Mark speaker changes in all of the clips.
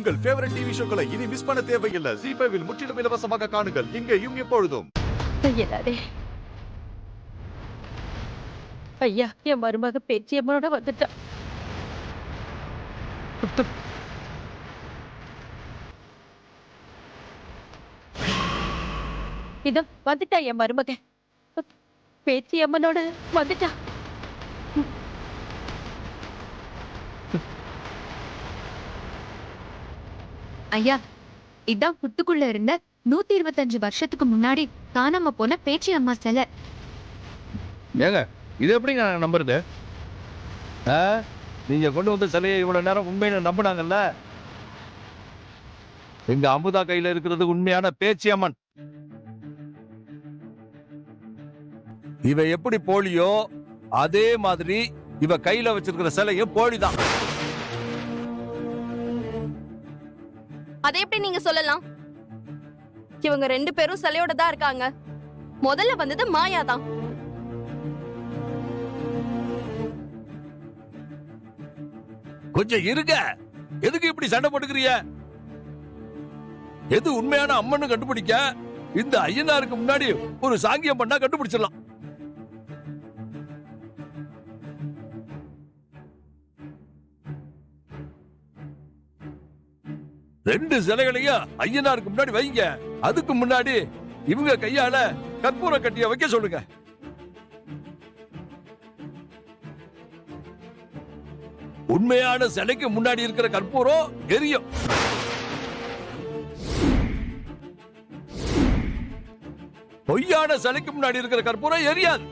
Speaker 1: உங்கள் favourite TV ஷோக்களை இனி miss பண்ண தேவையில்லை. ZEE5 இல் முற்றிலும் இலவசமாக காணுங்கள். இங்கேயும் எப்பொழுதும்.
Speaker 2: ஐயா, என் மருமக பேச்சியம்மனோட வந்துட்டா. இதோ வந்துட்டா என் மருமக. பேச்சியம்மனோட வந்துட்டா.
Speaker 3: ஐயா, இதான் புத்துக்குள்ள இருந்த 125 வருஷத்துக்கு முன்னாடி காணாம போன பேச்சி அம்மா சிலை.
Speaker 4: ஏங்க இது எப்படிங்க நம்புறது? நீங்க கொண்டு வந்த சிலையை இவ்வளவு நேரம் உண்மையில நம்பினாங்கல்ல. எங்க அமுதா கையில இருக்கிறது உண்மையான பேச்சி அம்மன். இவ எப்படி போலியோ அதே மாதிரி இவ கையில வச்சிருக்கிற சிலையும் போலிதான்.
Speaker 5: அதை எப்படி நீங்க சொல்லலாம்? இவங்க 2 பேரும் சிலையோட தான் இருக்காங்க. முதல்ல வந்தது மாயா தான்.
Speaker 4: கொஞ்சம் இருங்க, எதுக்கு இப்படி சண்டை போட்டுக்கிறீங்க? எது உண்மையான அம்மன்னு கண்டுபிடிக்க இந்த ஐயனாருக்கு முன்னாடி ஒரு சாங்கியம் பண்ணா கண்டுபிடிச்சிடலாம். ரெண்டு சிலைகளையும் ஐயனாருக்கு முன்னாடி வைங்க. அதுக்கு முன்னாடி இவங்க கையால கற்பூர கட்டிய வைக்க சொல்லுங்க. உண்மையான சிலைக்கு முன்னாடி இருக்கிற கற்பூரம் எரியும். பொய்யான சிலைக்கு முன்னாடி இருக்கிற கற்பூரம் எரியாது.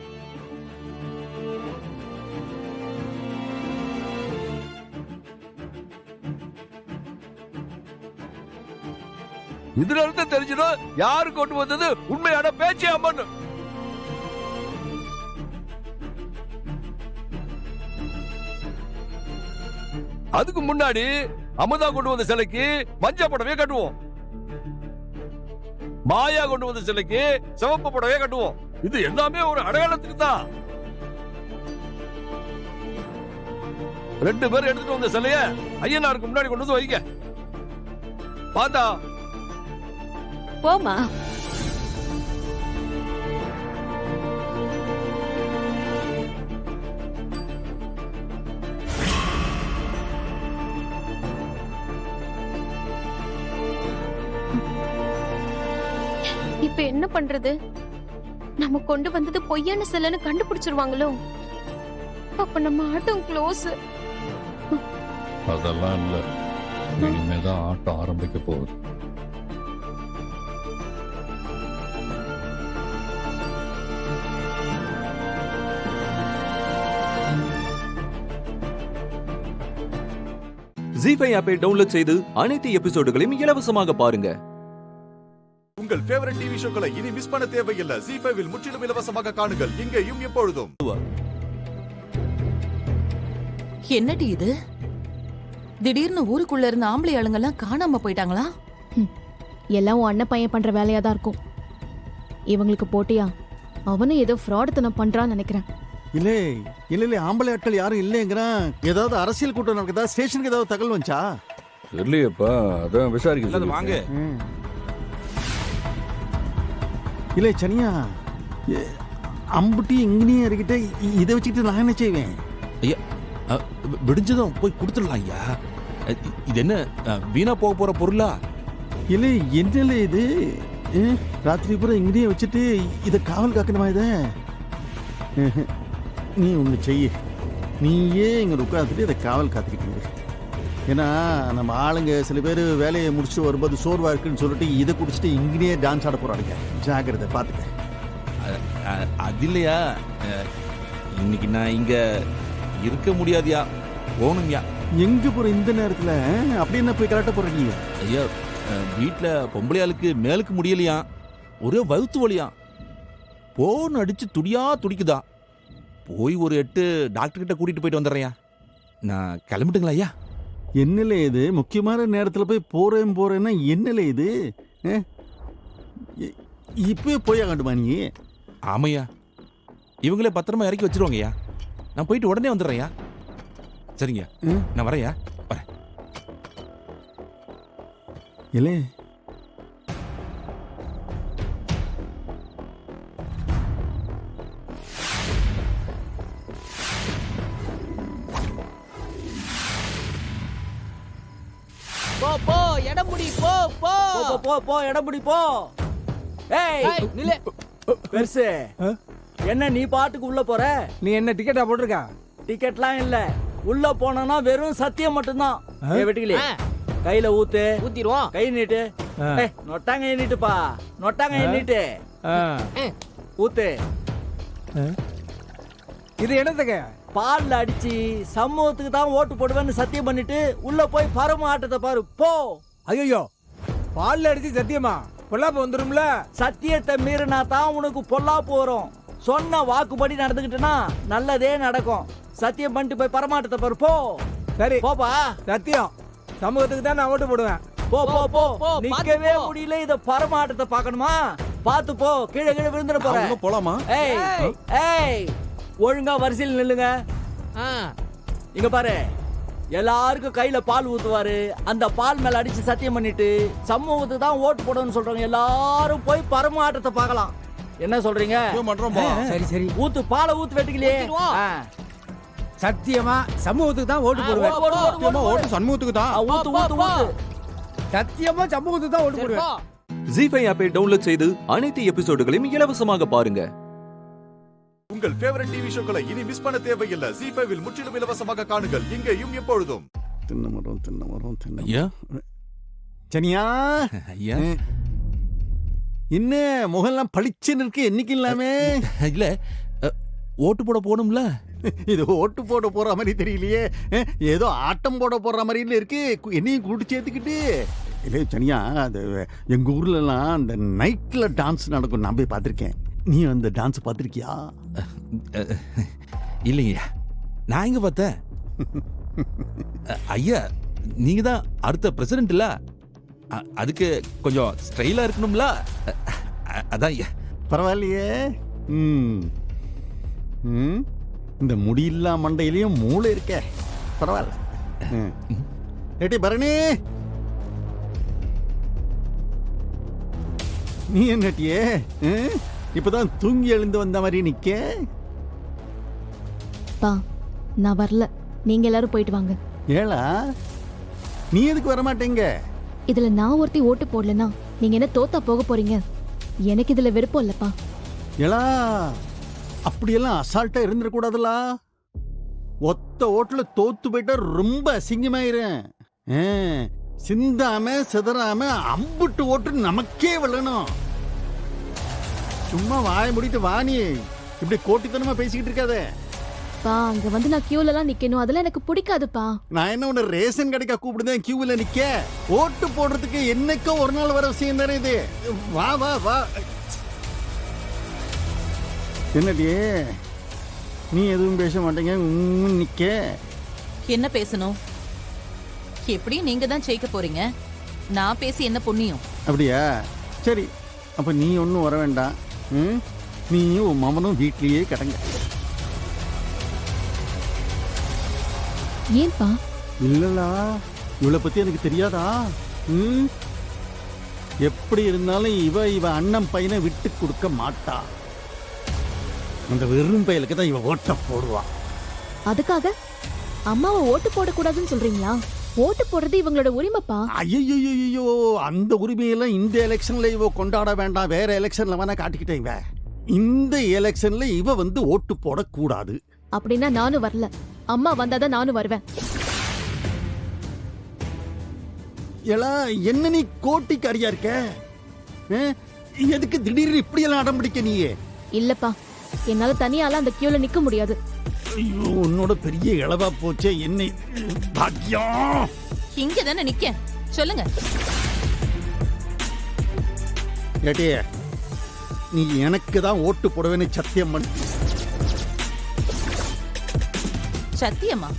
Speaker 4: இதுல இருந்து தெரிஞ்சிடும் யாரு கொண்டு வந்தது உண்மையான பேச்சி அம்மன். அதுக்கு முன்னாடி அமுதா கொண்டு வந்த சிலைக்கு மஞ்ச புடவையே கட்டுவோம். மாயா கொண்டு வந்த சிலைக்கு சிவப்பு புடவையே கட்டுவோம். இது எல்லாமே ஒரு அடையாளத்துக்கு தான். 2 பேர் எடுத்துட்டு வந்த சிலைய ஐயனாருக்கு முன்னாடி கொண்டு வந்து வைங்க. பார்த்தா
Speaker 5: போமா.
Speaker 6: இப்ப என்ன பண்றது? நம்ம கொண்டு வந்தது பொய்யான சிலைன்னு கண்டுபிடிச்சிருவாங்களோ? அப்ப நம்ம ஆட்டம் க்ளோஸ்.
Speaker 7: அதெல்லாம் இல்ல, இனிமேதான் ஆட்டம் ஆரம்பிக்க போகுது.
Speaker 8: ZEE5 ஆப்பை டவுன்லோட் செய்து அனைத்து எபிசோடுகளையும் இலவசமாக பாருங்க.
Speaker 1: உங்கள் ஃபேவரட் டிவி ஷோக்களை இனி மிஸ் பண்ண தேவையில்லை. ZEE5 இல் முற்றிலும் இலவசமாக காணுங்கள். இங்கேயும் எப்பொழுதும்.
Speaker 9: என்னடி இது? திடீர்னு ஊருக்குள்ள இருந்த ஆம்பளை ஆளுங்கெல்லாம் காணாம போயிட்டாங்களா?
Speaker 6: எல்லாம் உன் அண்ணன் பையன் பண்ற வேலையா தான் இருக்கும். இவங்களுக்கு போட்டியா? அவனும் ஏதோ ஃப்ராடுத்தனம் பண்றான்னு நினைக்கிறேன்.
Speaker 10: இல்ல ஆம்பளை ஆட்கள் யாரும் இல்லைங்கிறான். ஏதாவது அரசியல் கூட்டம் நடக்குதா? ஸ்டேஷனுக்கு ஏதாவது தகவல் வந்துச்சா?
Speaker 7: தெரியலையப்பா, அதான் விசாரிக்க
Speaker 4: வாங்க.
Speaker 10: இல்லை சனியா, அம்புட்டி இங்கேயே இருக்கிட்ட இதை வச்சுக்கிட்டு நான் என்ன செய்வேன்?
Speaker 11: ஐயா, விடிஞ்சதும் போய் கொடுத்துடலாம் ஐயா. இது என்ன வீணா போக போற பொருளா?
Speaker 10: இல்லை என்னல இது, ராத்திரி பூரா இங்கேயே வச்சுட்டு இதை காவல் காக்கணுமா? இதை நீ ஒன்று செய்ய, நீயே இங்கே உட்காந்துட்டு இதை காவல் காத்துக்கிட்டீங்க. ஏன்னா நம்ம ஆளுங்க சில பேர் வேலையை முடிச்சுட்டு வரும்போது சோர்வா இருக்குன்னு சொல்லிட்டு இதை குடிச்சிட்டு இங்கேயே டான்ஸ் ஆட போறாங்க. ஜாக்கிரதை, பார்த்துக்க.
Speaker 11: அது இல்லையா, இன்னைக்கு நான் இங்க இருக்க முடியாதியா, போகணும்யா.
Speaker 10: எங்க போற இந்த நேரத்துல? அப்படி என்ன போய் கரெக்டா போறீங்க?
Speaker 11: ஐயா, வீட்டுல பொம்பளையாளுக்கு மேலுக்கு முடியலையா, ஒரே வகுத்து வலியா, போன் அடிச்சு துடியா துடிக்குதா. போய் ஒரு 8 டாக்டர் கிட்ட கூட்டிட்டு போயிட்டு வந்துடுறேன். நான் கிளம்பிட்டுங்களா ஐயா?
Speaker 10: என்னல இது முக்கியமான நேரத்துல போய் போறேன்னா என்னல இது? இப்பவே போய் ஆகண்டுமா நீ?
Speaker 11: ஆமையா, இவங்களே பத்திரமா இறக்கி வச்சிருவாங்கய்யா. நான் போயிட்டு உடனே வந்துடுறேன்யா. சரிங்க, நான் வரேன்யா, வரேன்.
Speaker 10: இல்லே
Speaker 12: போ போ இடம் முடி போ போ போ போ போ இடம் முடி போ. ஏய் நில்ல பெருசு என்ன நீ பாட்டுக்கு உள்ள போற?
Speaker 13: நீ என்ன டிக்கெட்டா போட்டிருக்க?
Speaker 12: டிக்கெட்லாம் இல்ல, உள்ள போனா வெறும் சத்தியம் மட்டும்தான். ஏய் வெட்டிக்கலி கையில ஊத்து, ஊத்திடுவோம். கை நீட்டு. ஏய் நொட்டாங்க நீட்டுப்பா, நொட்டாங்க நீட்டு. ஊத்து.
Speaker 13: இது என்னத்துக்கு?
Speaker 12: பால்ல அடிச்சு சமூகத்துக்கு தான் ஓட்டு போடுவேன்னு சத்தியம் பண்ணிட்டு உள்ள போய் பரம ஆட்டத்தை பாரு போ.
Speaker 13: ஐயோ பால்ல அடிச்சு சத்தியமா பொல்லாப்பு வந்துரும்ல?
Speaker 12: சத்தியத்தை மீறினா தான் உனக்கு பொல்லாப்பு வரும். சொன்ன வாக்குப்படி நடந்துக்கிட்டனா நல்லதே நடக்கும். சத்தியம் பண்ணிட்டு போய் பரமாட்டத்தை பாரு போ.
Speaker 13: சரி
Speaker 12: போப்பா.
Speaker 13: சத்தியம் சமூகத்துக்கு தான் நான் ஓட்டு போடுவேன்.
Speaker 12: போ போ போ. நிக்கவே முடியல, இத பரமாட்டத்தை பார்க்கணுமா? பாத்து போ, கீழே கீழே விழுந்துட போற.
Speaker 10: போலாமா?
Speaker 12: ஏய் ஏய் ஒழுங்கா வரிசையில் நில்லுங்க. இங்க பாரு, எல்லாருக்கும் கையில பால் ஊத்துவாரு. அந்த பால் மேல அடிச்சு சத்தியம் பண்ணிட்டு சமூகத்துக்கு தான் ஓட்டு போடணும்னு சொல்றாங்க. எல்லாரும் போய் பரமாட்டத்தை பார்க்கலாம். என்ன சொல்றீங்க?
Speaker 13: சரி சரி
Speaker 12: ஊத்து, பாலை ஊத்து வெட்டிக்கலையே.
Speaker 13: சத்தியமா சமூகத்துக்கு தான் ஓட்டு போடுவேன்.
Speaker 10: ஓட்டு சண்முகத்துக்கு தான்.
Speaker 12: ஊத்து ஊத்து ஊத்து.
Speaker 13: சத்தியமா சமூகத்துக்கு தான் ஓட்டு போடுவேன்.
Speaker 8: ஜி5 ஆப்பை டவுன்லோட் செய்து அனைத்து எபிசோடுகளையும் இலவசமாக பாருங்க.
Speaker 1: உங்கள் ஃபேவரட் டிவி ஷோக்களை இனி மிஸ் பண்ண தேவையில்லை. ஜி5ல் முற்றிலும் இலவசமாக காணுங்கள் இங்கேயும் எப்பொழுதும்.
Speaker 10: தின்னமரம்
Speaker 11: ஐயா
Speaker 10: சனியா
Speaker 11: ஐயா
Speaker 10: என்ன முகெல்லாம் பளிச்சுன்னு இருக்கு, என்னைக்கு இல்லாமே?
Speaker 11: இல்ல ஓட்டு போட போகணும்ல.
Speaker 10: இது ஓட்டு போட போற மாதிரி தெரியலையே, ஏதோ ஆட்டம் போட போற மாதிரி இருக்கு. என்னையும் கூட்டு சேர்த்துக்கிட்டு இல்லையே சனியா, அது எங்க ஊர்லலாம் அந்த நைட்ல டான்ஸ் நடக்கும், நான் போய் பார்த்துருக்கேன். நீ அந்த டான்ஸ் பார்த்துருக்கியா?
Speaker 11: இல்லைங்கய்யா, நான் எங்க பார்த்தேன்? ஐயா நீங்க தான் அடுத்த பிரசிடென்ட் இல்ல, அதுக்கு கொஞ்சம் ஸ்டைலா இருக்கணும்ல, அதான் ஐயா.
Speaker 10: பரவாயில்லையே. இந்த முடியில்லா மண்டையிலையும் மூளை இருக்க, பரவாயில்ல. ஏட்டி பரணி, நீ என்னட்டியே இப்பதான் தூங்கி எழுந்து வந்த மாதிரி நிக்க?
Speaker 6: நான் வரல, நீங்க எல்லாரும் போயிட்டு வாங்க.
Speaker 10: ஏளா நீ எதுக்கு வரமாட்டேங்க?
Speaker 6: இதுல நான் ஒருத்தி ஓட்டு போடலனா நீங்க என்ன தோத்தா போக போறீங்க? எனக்கு இதுல விருப்பம் இல்லப்பா.
Speaker 10: ஏளா அப்படியெல்லாம் அசால்ட்டா இருந்துடக்கூடாதுல. ஒத்த ஓட்டுல தோத்து போயிட்டா ரொம்ப அசிங்கமாயிரும். சிந்தாம சிதறாம அம்புட்டு ஓட்டு நமக்கே விழணும். சும்மா வாய முடிட்டு வாணி இப்படி கோட்டித்தனமா பேசிக்கிட்டு இருக்காத.
Speaker 6: அங்க வந்து நான் கியூல எல்லாம் நிக்கணும், அதெல்லாம் எனக்கு பிடிக்காதுப்பா.
Speaker 10: நான் என்ன உன்ன ரேஷன் கடைக்கா கூப்பிடுதேன் கியூல நிக்க? ஓட்டு போடுறதுக்கு என்னைக்கோ ஒரு நாள் வர விஷயம் தானே இது. வா வா வா. என்னடி நீ எதுவும் பேச மாட்டேங்க, நிக்க?
Speaker 9: என்ன பேசணும்? எப்படி நீங்க தான் ஜெயிக்க போறீங்க, நான் பேசி என்ன புண்ணியம்?
Speaker 10: அப்படியா? சரி, அப்ப நீ ஒன்னும் வர வேண்டாம். நீ உன் மகனும் வீட்லயே கடங்க.
Speaker 6: ஏன்பா?
Speaker 10: இல்லலா, இவளை பத்தி எனக்கு தெரியாதா? எப்படி இருந்தாலும் இவ அண்ணன் பையனை விட்டு கொடுக்க மாட்டா. அந்த வெறும் பயலுக்கு தான் இவ ஓட்ட போடுவா.
Speaker 6: அதுக்காக அம்மாவை ஓட்டு போடக்கூடாதுன்னு சொல்றீங்களா? ஓட்டு போடுறது இவங்களோட உரிமைப்பா.
Speaker 10: ஐயோ, அந்த உரிமையெல்லாம் இந்த எலெக்ஷன்ல இவ கொண்டாட வேண்டாம். வேற எலெக்ஷன்ல வேணா காட்டிக்கிட்டேன். இவ இந்த எலெக்ஷன்ல இவ வந்து ஓட்டு போடக்கூடாது.
Speaker 6: அப்படின்னா நானும் வரல. அம்மா வந்தாதான் நானும் வருவேன்.
Speaker 10: என்ன நீ கோட்டிக்காரியா இருக்க? எதுக்கு திடீர்னு இப்படி எல்லாம் அடம் பிடிக்க? நீயே
Speaker 6: இல்லப்பா, என்னால தனியால அந்த கியூல நிக்க முடியாது.
Speaker 10: ஐயோ, உன்னோட பெரிய இளவா போச்சே. என்னை பாக்கியம்.
Speaker 9: இங்க தானே நிக்க, சொல்லுங்க.
Speaker 10: ஏட்டே, நீ எனக்கு தான் ஓட்டு போடுவேன்னு சத்தியம் பண்ணு.
Speaker 9: சத்தியமா?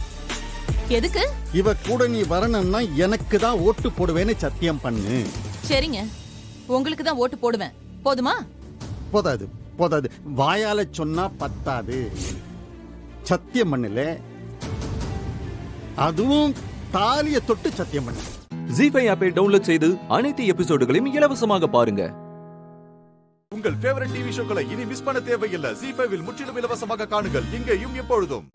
Speaker 9: எதுக்கு?
Speaker 10: இவ கூட நீ வரணும்னா எனக்கு தான் ஓட்டு போடுவேன்னு சத்தியம் பண்ணு.
Speaker 9: சரிங்க, உங்களுக்கு தான் ஓட்டு போடுவேன். போதுமா?
Speaker 10: போதாது போதாது, வாயால சொன்னா பத்தாது. சத்தியம் பண்ணல, அதுவும் தாலிய தொட்டு சத்தியம் பண்ணு.
Speaker 8: ஜி5 ஆப்பை டவுன்லோட் செய்து அனைத்து எபிசோடுகளையும் இலவசமாக பாருங்க.
Speaker 1: உங்கள் ஃபேவரட் டிவி ஷோக்களை இனி மிஸ் பண்ண தேவையில்லை. ஜி5ல் முற்றிலும் இலவசமாக காணுங்கள் இங்கேயும் எப்பொழுதும்.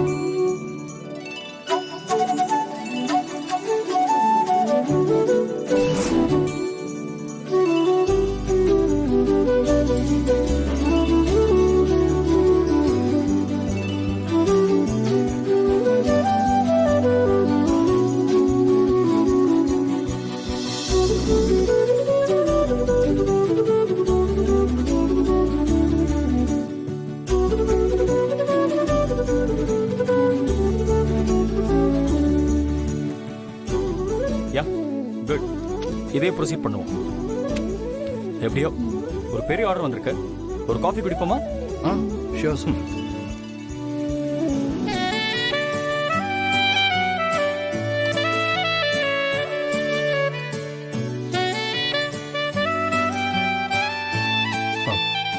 Speaker 14: குட், இதே ப்ரொசீட் பண்ணுவோம். எப்படியோ ஒரு பெரிய ஆர்டர் வந்திருக்கு. ஒரு காஃபி குடிப்போமா? ஷியோர்.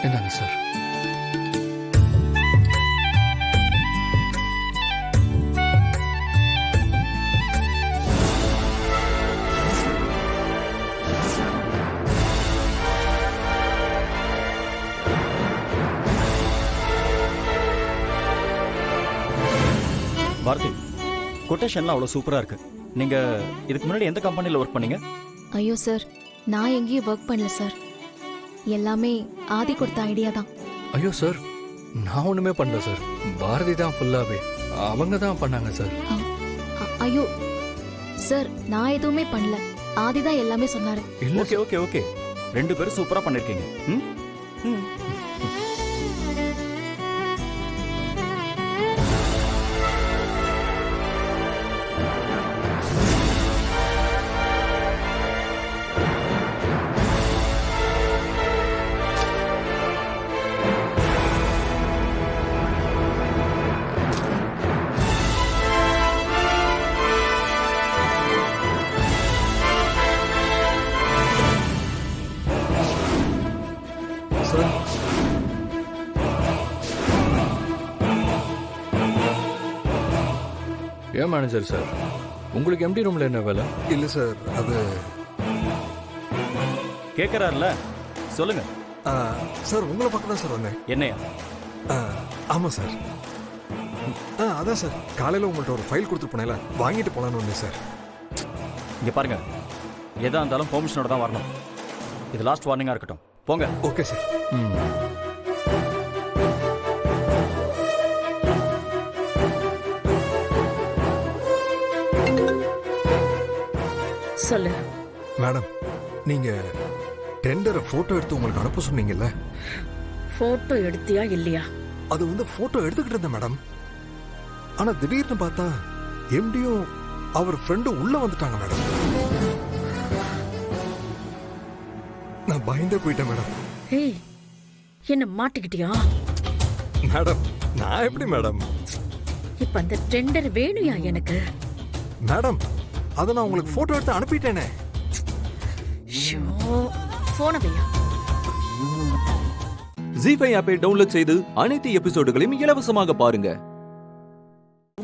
Speaker 7: என்னங்க சார்?
Speaker 14: பாரதி, கொட்டேஷன்லாம் அவ்வளோ சூப்பராக இருக்கு. நீங்க இதுக்கு முன்னாடி எந்த கம்பெனியில் ஒர்க் பண்ணீங்க?
Speaker 6: ஐயோ சார், நான் எங்கேயும் ஒர்க் பண்ணல சார். எல்லாமே ஆதி கொடுத்த ஐடியா தான்.
Speaker 7: ஐயோ சார், நான் ஒண்ணுமே பண்ணல சார். பாரதி தான் ஃபுல்லாவே அவங்க தான் பண்ணாங்க சார்.
Speaker 6: ஐயோ சார், நான் எதுவுமே பண்ணல. ஆதி தான் எல்லாமே சொன்னாரு.
Speaker 14: ஓகே ஓகே ஓகே, ரெண்டு பேரும் சூப்பராக பண்ணிருக்கீங்க.
Speaker 7: ஏன் மேனேஜர் சார், உங்களுக்கு எம்டி ரூம்ல என்ன வேலை?
Speaker 15: இல்லை சார், அது
Speaker 14: கேட்குறாருல, சொல்லுங்க.
Speaker 15: சார் உங்களை பார்க்க தான் சார் வந்தேன்.
Speaker 14: என்னையா?
Speaker 15: ஆமாம் சார். அதான் சார், காலையில் உங்கள்கிட்ட ஒரு ஃபைல் கொடுத்து போனேன்ல, வாங்கிட்டு போனான்னு வந்தேன் சார்.
Speaker 14: இங்கே பாருங்க, எதா இருந்தாலும் பெர்மிஷனோட தான் வரணும். இது லாஸ்ட் வார்னிங்காக இருக்கட்டும். போங்க.
Speaker 15: Okay sir.
Speaker 2: சொல்லு
Speaker 15: மேடம், நீங்க டெண்டரை போட்டோ எடுத்து உங்களுக்கு அனுப்ப சொன்னீங்கல்ல,
Speaker 2: போட்டோ எடுத்தியா இல்லையா?
Speaker 15: அது வந்து போட்டோ எடுத்துக்கிட்டு இருந்தேன் மேடம். ஆனா திடீர்னு பார்த்தா எம்டியும் அவர் ஃப்ரெண்டும் உள்ள வந்துட்டாங்க மேடம். நான் பயந்தே போயிட்டேன் மேடம்.
Speaker 2: ஏய், என்ன மாட்டிக்கிட்டியா?
Speaker 15: மேடம், நான் எப்படி மேடம்?
Speaker 2: இப்ப அந்த டெண்டர் வேணுயா எனக்கு?
Speaker 15: மேடம், அதை நான் உங்களுக்கு போட்டோ எடுத்து அனுப்பிட்டேனே.
Speaker 2: போன வையா.
Speaker 8: ஜி5 ஆப்பை டவுன்லோட் செய்து அனைத்து எபிசோடுகளையும் இலவசமாக பாருங்க.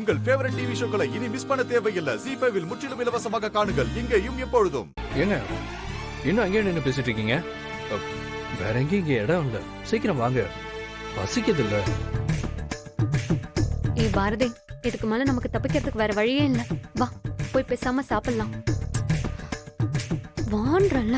Speaker 1: உங்கள் ஃபேவரட் டிவி ஷோக்களை இனி மிஸ் பண்ண தேவையில்லை. ஜி5ல் முற்றிலும் இலவசமாக காணுங்கள் இங்கேயும் எப்பொழுதும்.
Speaker 7: ஏங்க இன்னும் அங்கேயே நின்று பேசிட்டு இருக்கீங்க? வேற எங்கேயும் இங்கே இடம் இல்லை. சீக்கிரம் வாங்க, பசிக்குது இல்ல?
Speaker 6: ஏய் பாரதி, இதுக்கு மேல நமக்கு தப்பிக்கிறதுக்கு வேற வழியே இல்லை. வா, போய் பேசாம சாப்பிடலாம். வான்றல்ல.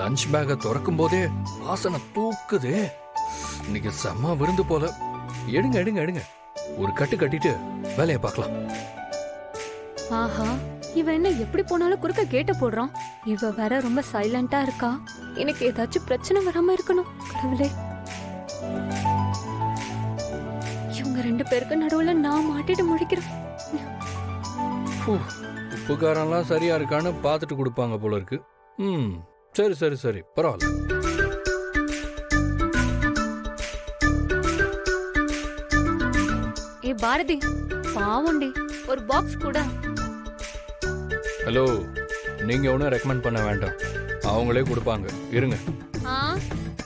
Speaker 7: லஞ்ச் பேக்கை திறக்கும் போதே வாசனை தூக்குது. இன்னைக்கு செம்ம விருந்து போல. எடுங்க எடுங்க எடுங்க, ஒரு கட்டு கட்டிட்டு வேலையை பார்க்கலாம்.
Speaker 6: ஆஹா, இவ என்ன எப்படி போனாலும் குறுக்க கேட்ட போடுறான். இவ வேற ரொம்ப சைலண்டா இருக்கா. எனக்கு ஏதாச்சும் பிரச்சனை வராம இருக்கணும் கடவுளே. இவங்க ரெண்டு பேருக்கு நடுவுல நான் மாட்டிட்டு முடிக்கிறேன்.
Speaker 7: உப்புக்காரெல்லாம் சரியா இருக்கான்னு பார்த்துட்டு கொடுப்பாங்க போல இருக்கு. சரி சரி சரி, பரவாயில்ல.
Speaker 6: ஏ பாரதி, பாவண்டி, ஒரு பாக்ஸ் கூட.
Speaker 7: ஹலோ, நீங்க ஒன்றும் ரெக்கமெண்ட் பண்ண வேண்டாம், அவங்களே கொடுப்பாங்க. இருங்க.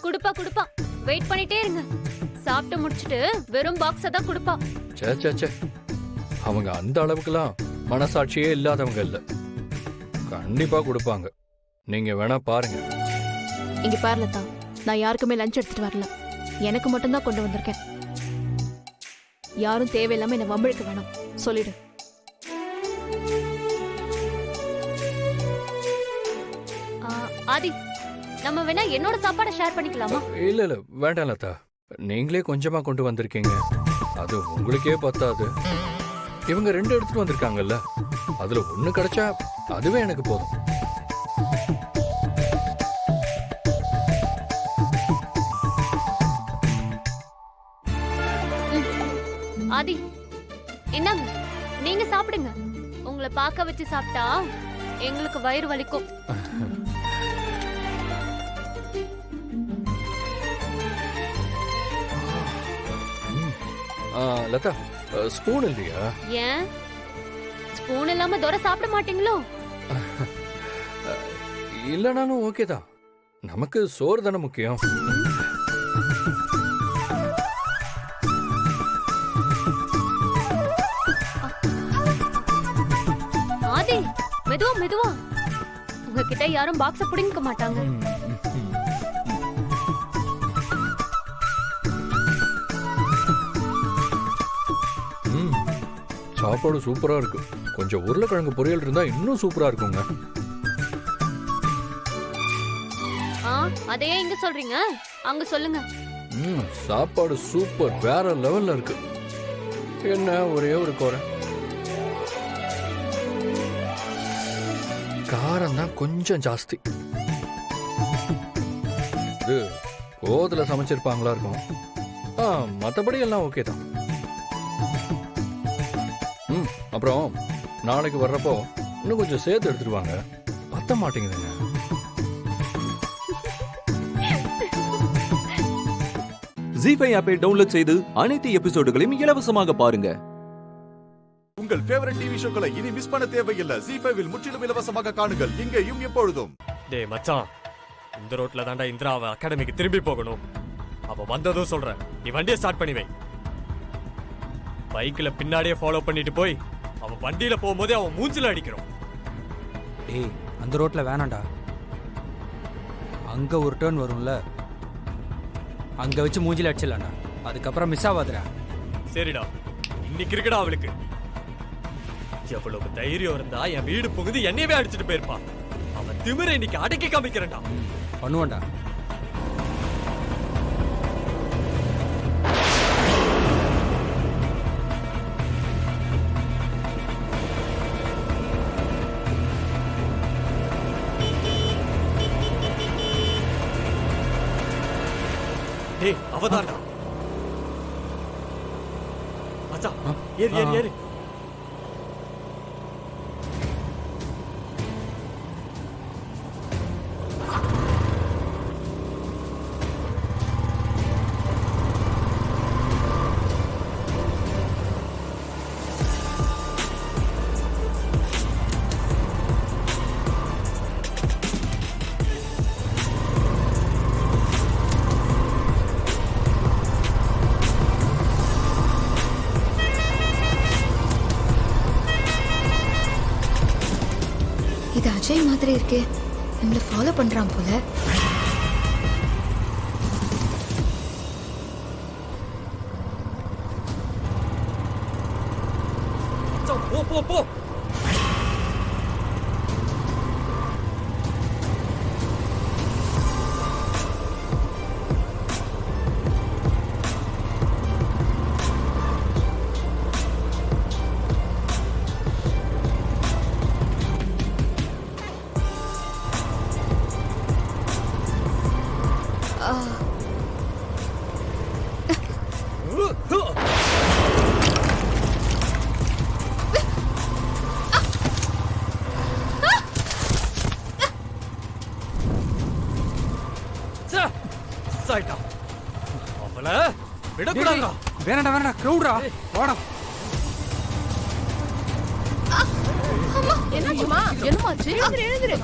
Speaker 6: குடுப்பா வெயிட் பண்ணிட்டே இருங்க. சாப்பிட்டு முடிச்சிட்டு வெறும் பாக்ஸ தான் குடுப்பா.
Speaker 7: சே அவங்க அந்த அளவுக்குலாம் மனசாட்சியே இல்லாதவங்க இல்ல, கண்டிப்பா கொடுப்பாங்க. நீங்க வேணா பாருங்க.
Speaker 5: இங்க பாருலதா, நான் யாருக்குமே லஞ்ச் எடுத்துட்டு வரல, எனக்கு மட்டும் தான் கொண்டு வந்திருக்கேன். யாரும் தேவையில்லாம என்ன வம்பிழுக்க வேணாம், சொல்லிடு.
Speaker 6: ஆதி, நம்ம வேணா என்னோட சாப்பாடை ஷேர் பண்ணிக்கலாமா?
Speaker 7: இல்ல வேண்டாம் லதா, நீங்களே கொஞ்சமா கொண்டு வந்திருக்கீங்க, அது உங்களுக்கே பத்தாது. இவங்க 2 எடுத்துட்டு வந்திருக்காங்கல்ல, அதுல 1 கிடைச்சா அதுவே எனக்கு போதும்.
Speaker 6: ஆதி, என்னங்க, நீங்க சாப்பிடுங்க. உங்களை பார்க்க வச்சு சாப்பிட்டா எங்களுக்கு வயிறு வலிக்கும்.
Speaker 7: லதா, ஸ்பூன் இல்லையா?
Speaker 6: ஏன் ஸ்பூன் இல்லாம தோரை சாப்பிட மாட்டீங்களோ?
Speaker 7: இல்லனாலும் ஓகே தான், நமக்கு சோறு தானே முக்கியம்.
Speaker 6: ஆதி, மெதுவா உங்ககிட்ட யாரும் பாக்ஸ புடிங்க மாட்டாங்க.
Speaker 7: சாப்பாடு சூப்பரா இருக்கு. கொஞ்சம் உருளைக்கிழங்கு பொரியல் இருந்தா இன்னும் சூப்பரா இருக்குங்க.
Speaker 6: அதையே இங்க சொல்றீங்க, அங்க சொல்லுங்க.
Speaker 7: சாப்பாடு சூப்பர், வேற லெவல்ல இருக்கு. என்ன ஒரே ஒரு குறை, காரம் தான் கொஞ்சம் ஜாஸ்தி. இது கோதுல சமைச்சிருப்பாங்களா இருக்கும். மற்றபடி எல்லாம் ஓகே தான். அப்புறம் நாளைக்கு வர்றப்போ இன்னும் கொஞ்சம் சேர்த்து எடுத்துட்டு வாங்க, பத்த மாட்டேங்குதுங்க.
Speaker 8: ZEE5 ஆப்பை டவுன்லோட் செய்து அனைத்து எபிசோடுகளையும் இலவசமாக பாருங்க.
Speaker 1: உங்கள் ஃபேவரட் டிவி ஷோக்களை இனி மிஸ் பண்ண தேவையில்லை. ZEE5 முற்றிலும் இலவசமாக காணுங்கள், இங்கேயும் எப்பொழுதும்.
Speaker 16: டேய் மச்சான், இந்த ரோட்ல தாண்டா இந்திரா அவ அகாடமிக்கு திரும்பி போகணும். அவ வந்ததும் சொல்றேன், நீ வண்டியை ஸ்டார்ட் பண்ணி வை. பைக்ல பின்னாடியே ஃபாலோ பண்ணிட்டு போய் அவன் வண்டியில போகும்போதே அவன் மூஞ்சில அடிக்கிறோம்.
Speaker 13: டேய், அந்த ரோட்ல வேணாண்டா, அங்க ஒரு டர்ன் வரும்ல, அங்க வச்சு மூஞ்சில அடிச்சிடலாம்டா, அதுக்கப்புறம் மிஸ் ஆகாதுடா.
Speaker 16: சரிடா, இன்னைக்கு இருக்கடா அவளுக்கு. எவ்வளவு தைரியம் இருந்தா என் வீடு புகுந்து என்னையவே அடிச்சுட்டு போயிருப்பான். அவன் திமிரை இன்னைக்கு அடக்கி காமிக்கிறேன்டா.
Speaker 13: பண்ணுவான்டா.
Speaker 16: டேய், அவதான்டா. மச்சான், ஏறு.
Speaker 17: இது அஜய் மாதிரி இருக்கே, நம்மள ஃபாலோ பண்றான் போல.
Speaker 16: போ. அவள விடக்கூடாதா?
Speaker 13: வேணாடா, கிரௌடா, வாடா.
Speaker 5: என்னாச்சுமா? என்னமாச்சு? எழுந்துரு.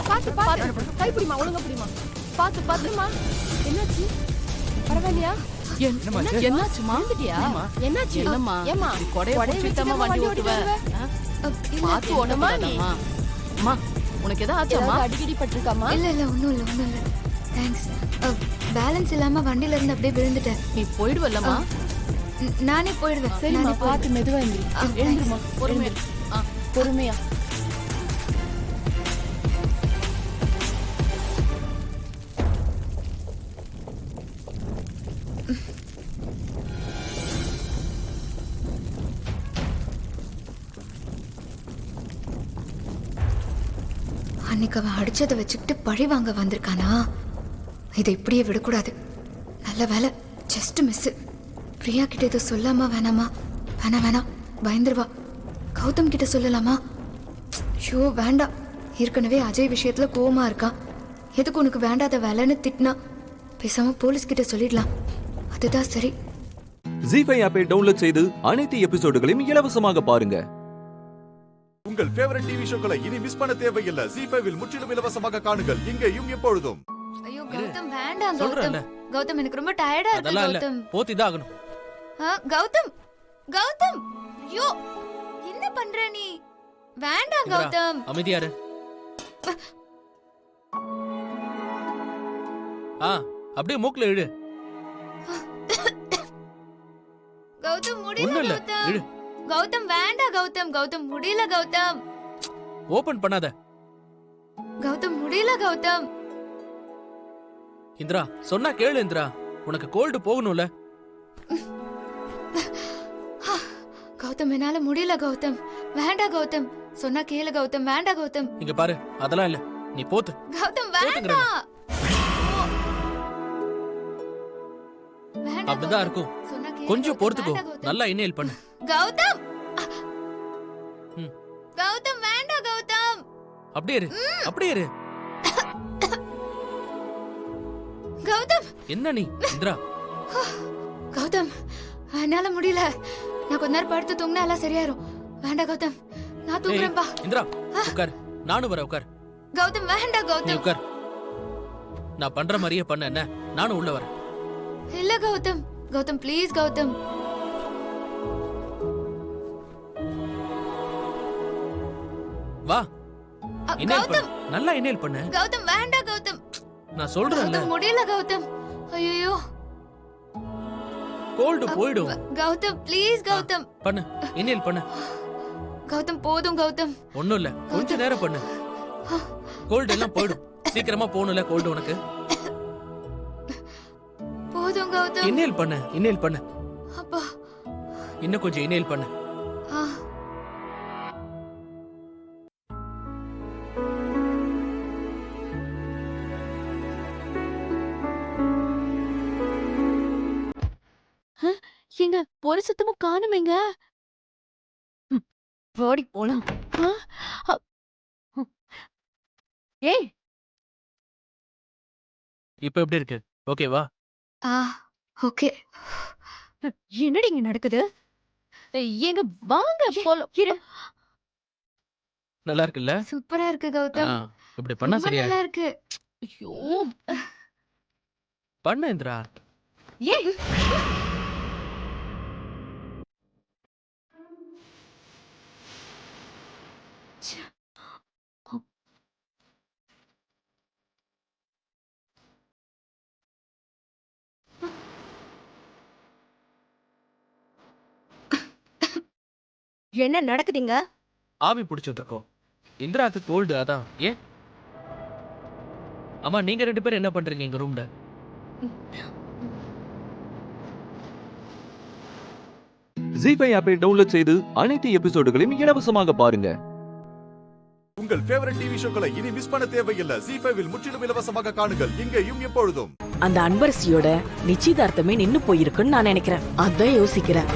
Speaker 5: பாத்து பாத்து. கை பிடிமா, ஒழுங்கா பிடிமா. பாத்து பாத்துமா. என்னாச்சு? பரவாயில்லையா? என்னாச்சுமா? என்னாச்சு? என்னம்மா? ஏமா? கொடைய பிடிச்சிட்டமா வண்டி ஓட்டுவ? பாத்து ஓடமா நீ? அம்மா, உனக்கு ஏதாவது ஆச்சாமா? அடிக்கடி பட்டிருக்காமா?
Speaker 17: இல்ல இல்ல ஒண்ணும் இல்ல. தேங்க்ஸ். பேலன்ஸ் இல்லாம வண்டில இருந்து அப்படியே விழுந்துட்டேன்.
Speaker 5: நீ போய்டுவல்லம்மா?
Speaker 17: நானே போயிடுவேன்.
Speaker 5: சரிம்மா, பாத்து மெதுவா எழுந்துருமா. பொறுமையா. பொறுமையா.
Speaker 17: அன்னைக்கு அவன் அடிச்சதை வச்சுக்கிட்டு பழி வாங்க வந்திருக்கானா? இதை இப்படியே விடக்கூடாது. நல்ல வேலை, ஜஸ்ட் மிஸ். பிரியா கிட்ட இதை சொல்லாமா வேணாமா? வேணாம், பயந்துருவா. கௌதம் கிட்ட சொல்லலாமா? ஐயோ வேண்டாம். ஏற்கனவே அஜய் விஷயத்துல கோவமா இருக்கான். எதுக்கு உனக்கு வேண்டாத வேலைன்னு திட்டினா? பேசாம போலீஸ் கிட்ட சொல்லிடலாம். அதுதான் சரி.
Speaker 8: ஜீஃபை ஆப்பை டவுன்லோட் செய்து அனைத்து எபிசோடுகளையும் இலவசமாக பாருங்க.
Speaker 1: உங்கள் ஃபேவரட் டிவி ஷோக்களை இனி மிஸ் பண்ண தேவையில்லை. ஜீ5 முற்றிலும் இலவசமாக காணுங்கள் இங்கேயும் எப்பொழுதும்.
Speaker 17: ஐயோ கௌதம் வேண்டாம். கௌதம் எனக்கு ரொம்ப டயர்டா இருக்கு. கௌதம்
Speaker 13: போத்தி தான் ஆகணும்.
Speaker 17: கௌதம் ஐயோ என்ன பண்ற நீ? வேண்டாம் கௌதம்.
Speaker 13: அமைதியா இரு. அப்படியே மூக்குல இழு.
Speaker 17: கௌதம் முடியல கௌதம். கௌதம் வேண்டாம் கௌதம் முடியல கௌதம்.
Speaker 13: ஓபன் பண்ணாத.
Speaker 17: கௌதம் முடியல கௌதம்.
Speaker 13: இந்திரா சொன்னா கேளு இந்திரா. உனக்கு கோல்டு போகணும்ல.
Speaker 17: கௌதம் என்னால முடியல கௌதம். வேண்டாம் கௌதம். சொன்னா கேளு கௌதம். வேண்டாம் கௌதம்.
Speaker 13: இங்க பாரு அதெல்லாம் இல்ல. நீ போத்து.
Speaker 17: கௌதம் வேண்டாம்.
Speaker 13: அப்படிதான் இருக்கும். கொஞ்சம் பொறுத்துக்கோ. நல்லா இன்ஹேல் பண்ணு.
Speaker 17: கௌதம் கௌதம் வேண்டாம் கௌதம்.
Speaker 13: அப்படியே இரு.
Speaker 17: கௌதம்
Speaker 13: என்ன நீ இந்திரா?
Speaker 17: கௌதம் என்னால முடியல. நான் கொஞ்ச நேரம் படுத்து தூங்கினா எல்லாம் சரியாயிரும். வேண்டாம் கௌதம். நான் தூங்குறேன்பா.
Speaker 13: இந்திரா உட்கார். நானும் வரேன். உட்கார்.
Speaker 17: கௌதம் வேண்டாம்
Speaker 13: நீ
Speaker 17: கௌதம்.
Speaker 13: உட்கார். நான் பண்ற மாதிரியே பண்ண. என்ன நானும் உள்ள வரேன்.
Speaker 17: இல்ல கௌதம். கௌதம் ப்ளீஸ் கௌதம்.
Speaker 13: வா.
Speaker 17: கௌதம்
Speaker 13: நல்லா இன்ஹேல் பண்ணு.
Speaker 17: கௌதம் வேண்டாம் கௌதம்.
Speaker 13: நான் சொல்றேன்ல.
Speaker 17: முடியல கௌதம். ஐயோ
Speaker 13: கோல்டு போய்டும்.
Speaker 17: கௌதம் ப்ளீஸ் கௌதம்.
Speaker 13: பண்ணு. இன்ஹேல் பண்ணு.
Speaker 17: கௌதம் போதும் கௌதம்.
Speaker 13: ஒண்ணும் இல்ல. கொஞ்ச நேரம் பண்ணு. கோல்டு எல்லாம் போய்டும். சீக்கிரமா போணும்ல கோல்டு உனக்கு.
Speaker 17: போதும் கௌதம்.
Speaker 13: இன்ஹேல் பண்ணு.
Speaker 17: அப்பா
Speaker 13: இன்னும் கொஞ்சம் இன்ஹேல் பண்ணு.
Speaker 3: எங்க ஒரு சுத்தமும் காணுமேங்க. ஓடி போலாம். ஏய்
Speaker 13: இப்ப எப்படி இருக்கு? ஓகேவா?
Speaker 17: ஓகே.
Speaker 3: என்னடி இங்க நடக்குது? எங்க வாங்க போலாம்.
Speaker 13: நல்லா இருக்குல்ல?
Speaker 17: சூப்பரா இருக்கு கௌதம்.
Speaker 13: இப்படி பண்ணா சரியா?
Speaker 17: நல்லா இருக்கு.
Speaker 3: ஐயோ
Speaker 13: பண்ணு இந்திரா.
Speaker 3: ஏய் என்ன நடக்குதுங்க?
Speaker 13: ஆவி பிடிச்சிருக்கோம். இந்திராக்கு கோல்டு அதான். ஏன்? அம்மா நீங்க 2 பேரும் என்ன பண்றீங்க எங்க ரூம்ல?
Speaker 8: ஜீஃபை ஆப்பை டவுன்லோட் செய்து அனைத்து எபிசோடுகளையும் இலவசமாக பாருங்க.
Speaker 1: உங்கள் ஃபேவரட் டிவி ஷோக்களை இனி மிஸ் பண்ண தேவையில்லை. ஜீ5 முற்றிலும் இலவசமாக காணுங்கள் இங்கேயும் எப்பொழுதும்.
Speaker 18: அந்த அன்பரசியோட நிச்சயதார்த்தமே நின்னு போயிருக்குன்னு நான் நினைக்கிறேன். அதான் யோசிக்கிறேன்.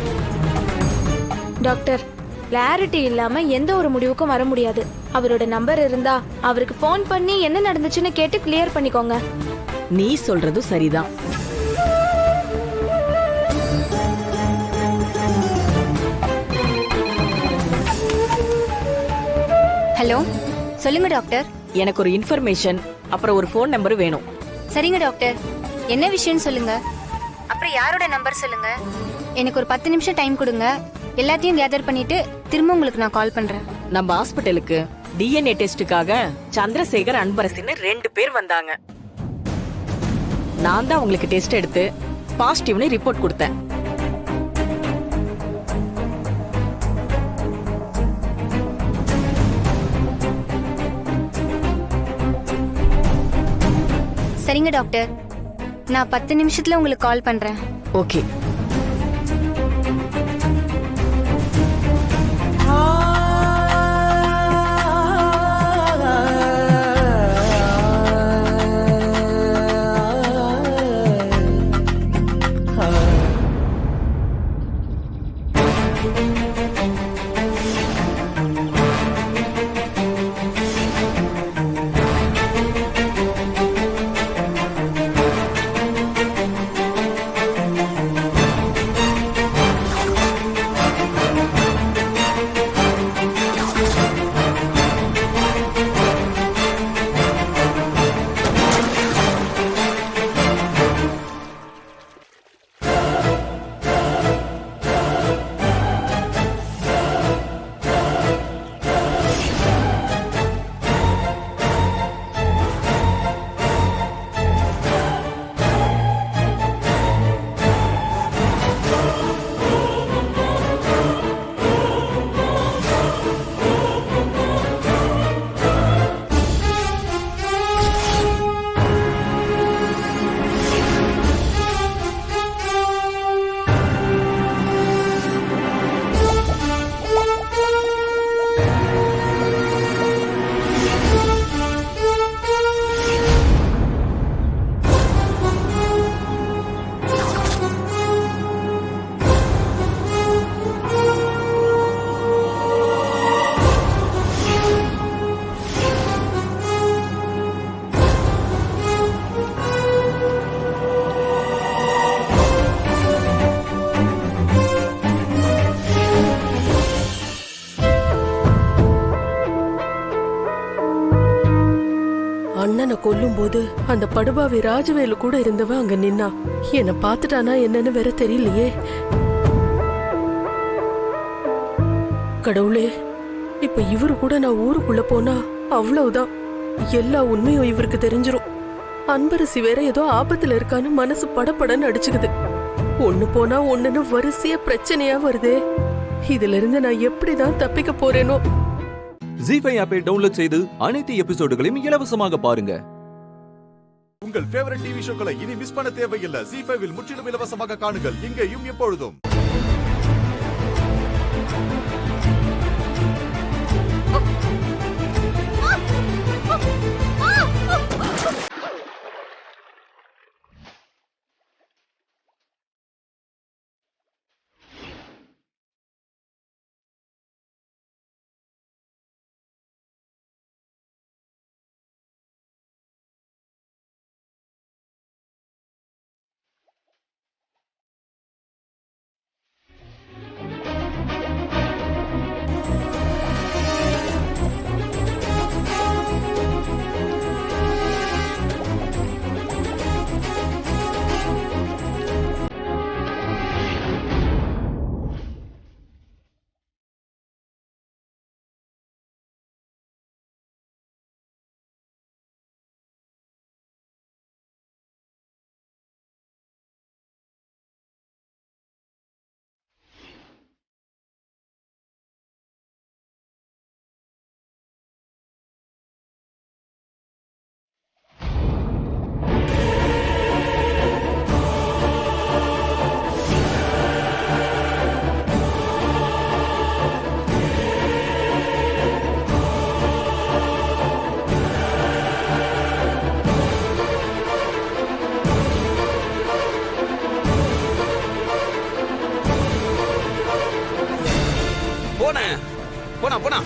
Speaker 6: டாக்டர் கிளாரிட்டி இல்லாம எந்த ஒரு முடிவுக்கும் வர முடியாது. அவரோட நம்பர் இருந்தா அவருக்கு ஃபோன் பண்ணி என்ன நடந்துச்சுன்னு கேட்டு கிளியர் பண்ணிக்கோங்க.
Speaker 18: நீ சொல்றதும் சரிதான்.
Speaker 19: ஹலோ, சொல்லுங்க டாக்டர்.
Speaker 18: எனக்கு ஒரு இன்ஃபர்மேஷன், அப்புறம் ஒரு ஃபோன் நம்பர் வேணும்.
Speaker 19: சரிங்க டாக்டர், என்ன விஷயம்னு சொல்லுங்க. அப்புறம் யாரோட நம்பர் சொல்லுங்க. எனக்கு ஒரு 10 நிமிஷம் டைம் கொடுங்க. எல்லாத்தையும் கேதர் பண்ணிட்டு திரும்ப உங்களுக்கு நான் கால் பண்றேன்.
Speaker 18: நம்ம ஹாஸ்பிட்டலுக்கு டிஎன்ஏ டெஸ்டுக்காக சந்திரசேகர், அன்பரசின்னு 2 பேர் வந்தாங்க. நான் தான் உங்களுக்கு டெஸ்ட் எடுத்து பாசிட்டிவ்னு ரிப்போர்ட் கொடுத்தேன்.
Speaker 19: சரிங்க டாக்டர், நான் 10 நிமிஷத்துல உங்களுக்கு கால் பண்றேன்.
Speaker 18: ஓகே.
Speaker 20: அண்ணனை கொல்லும் போது அந்த படுபாவி ராஜவேலு கூட இருந்தவ அங்க நின்னா. என்ன பாத்துட்டானா என்னன்னு வேற தெரியலையே. கடவுளே, இப்ப இவரு கூட நான் ஊருக்குள்ள போனா அவ்வளவுதான், எல்லா உண்மையும் இவருக்கு தெரிஞ்சிரும். அன்பரசி வேற ஏதோ ஆபத்துல இருக்கான்னு மனசு படபடன்னு அடிச்சுக்குது. ஒண்ணு போனா ஒண்ணுன்னு வரிசையா பிரச்சனையா வருதே. இதுல இருந்து நான் எப்படிதான் தப்பிக்க போறேனோ.
Speaker 8: ஜி5 ஆப்பை டவுன்லோட் செய்து அனைத்து எபிசோடுகளையும் இலவசமாக பாருங்க.
Speaker 1: உங்கள் ஃபேவரட் டிவி ஷோக்களை இனி மிஸ் பண்ண தேவையில்லை. ஜி5 முற்றிலும் இலவசமாக காணுங்கள், இங்கேயும் எப்பொழுதும்.
Speaker 11: போனா போனா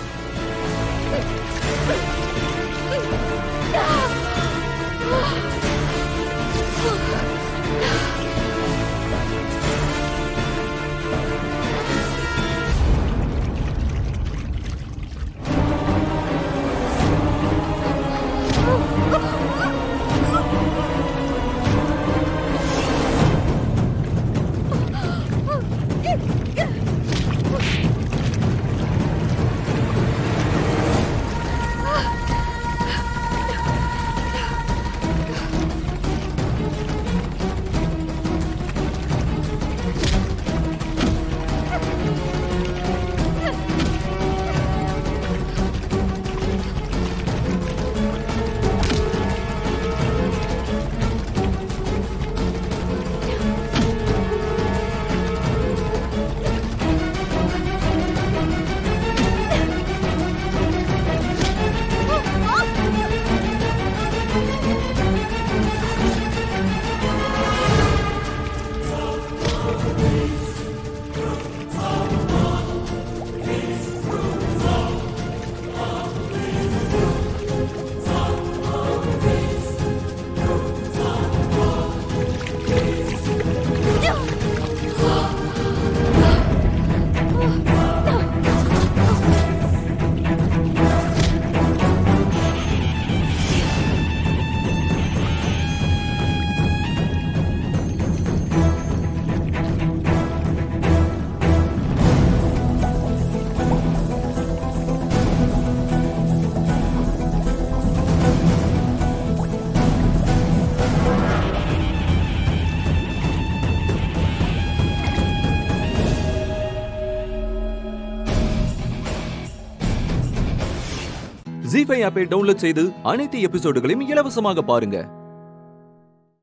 Speaker 8: ஜி5 ஆப்பை டவுன்லோட் செய்து அனைத்து எபிசோடுகளையும் இலவசமாக பாருங்க.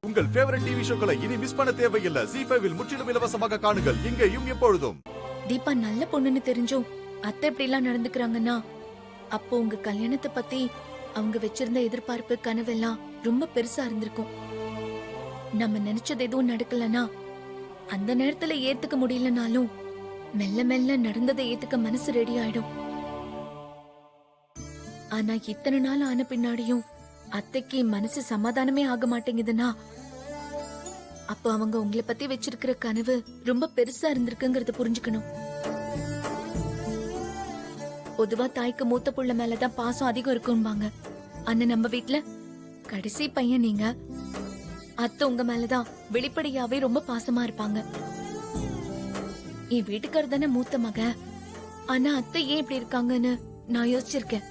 Speaker 1: உங்கள் ஃபேவரட் டிவி ஷோக்களை இனி மிஸ் பண்ண தேவையில்லை. ஜி5வில் முற்றிலும் இலவசமாக காணுங்கள் இங்கேயும் எப்பொழுதும்.
Speaker 2: தீபா நல்ல பொண்ணுன்னு தெரிஞ்சும் அத்தை இப்படி எல்லாம் நடந்துக்கிறாங்கன்னா அப்போ உங்க கல்யாணத்தை பத்தி அவங்க வச்சிருந்த எதிர்பார்ப்பு கனவெல்லாம் ரொம்ப பெருசா இருந்திருக்கும். நம்ம நினைச்சது எதுவும் நடக்கலனா அந்த நேரத்துல ஏத்துக்க முடியலனாலும் மெல்ல மெல்ல நடந்ததை ஏத்துக்க மனசு ரெடி ஆயிடும். ஆனா இத்தனை நாள் ஆன பின்னாடியும் அத்தைக்கு மனசு சமாதானமே ஆக மாட்டேங்குதுன்னா அப்போ அவங்க உங்களை பத்தி வச்சிருக்கிற கனவு ரொம்ப பெருசா இருந்திருக்குங்கறத புரிஞ்சுக்கணும். பொதுவா தாய்க்கு மூத்த புள்ள மேலதான் பாசம் அதிகம் இருக்கும்பாங்க. ஆனா நம்ம வீட்ல கடைசி பையன் நீங்க. அத்தை உங்க மேலதான் வெளிப்படையாவே ரொம்ப பாசமா இருப்பாங்க. என் வீட்டுக்காரர் தானே மூத்த மக. ஆனா அத்தை ஏன் இப்படி இருக்காங்கன்னு நான் யோசிச்சிருக்கேன்.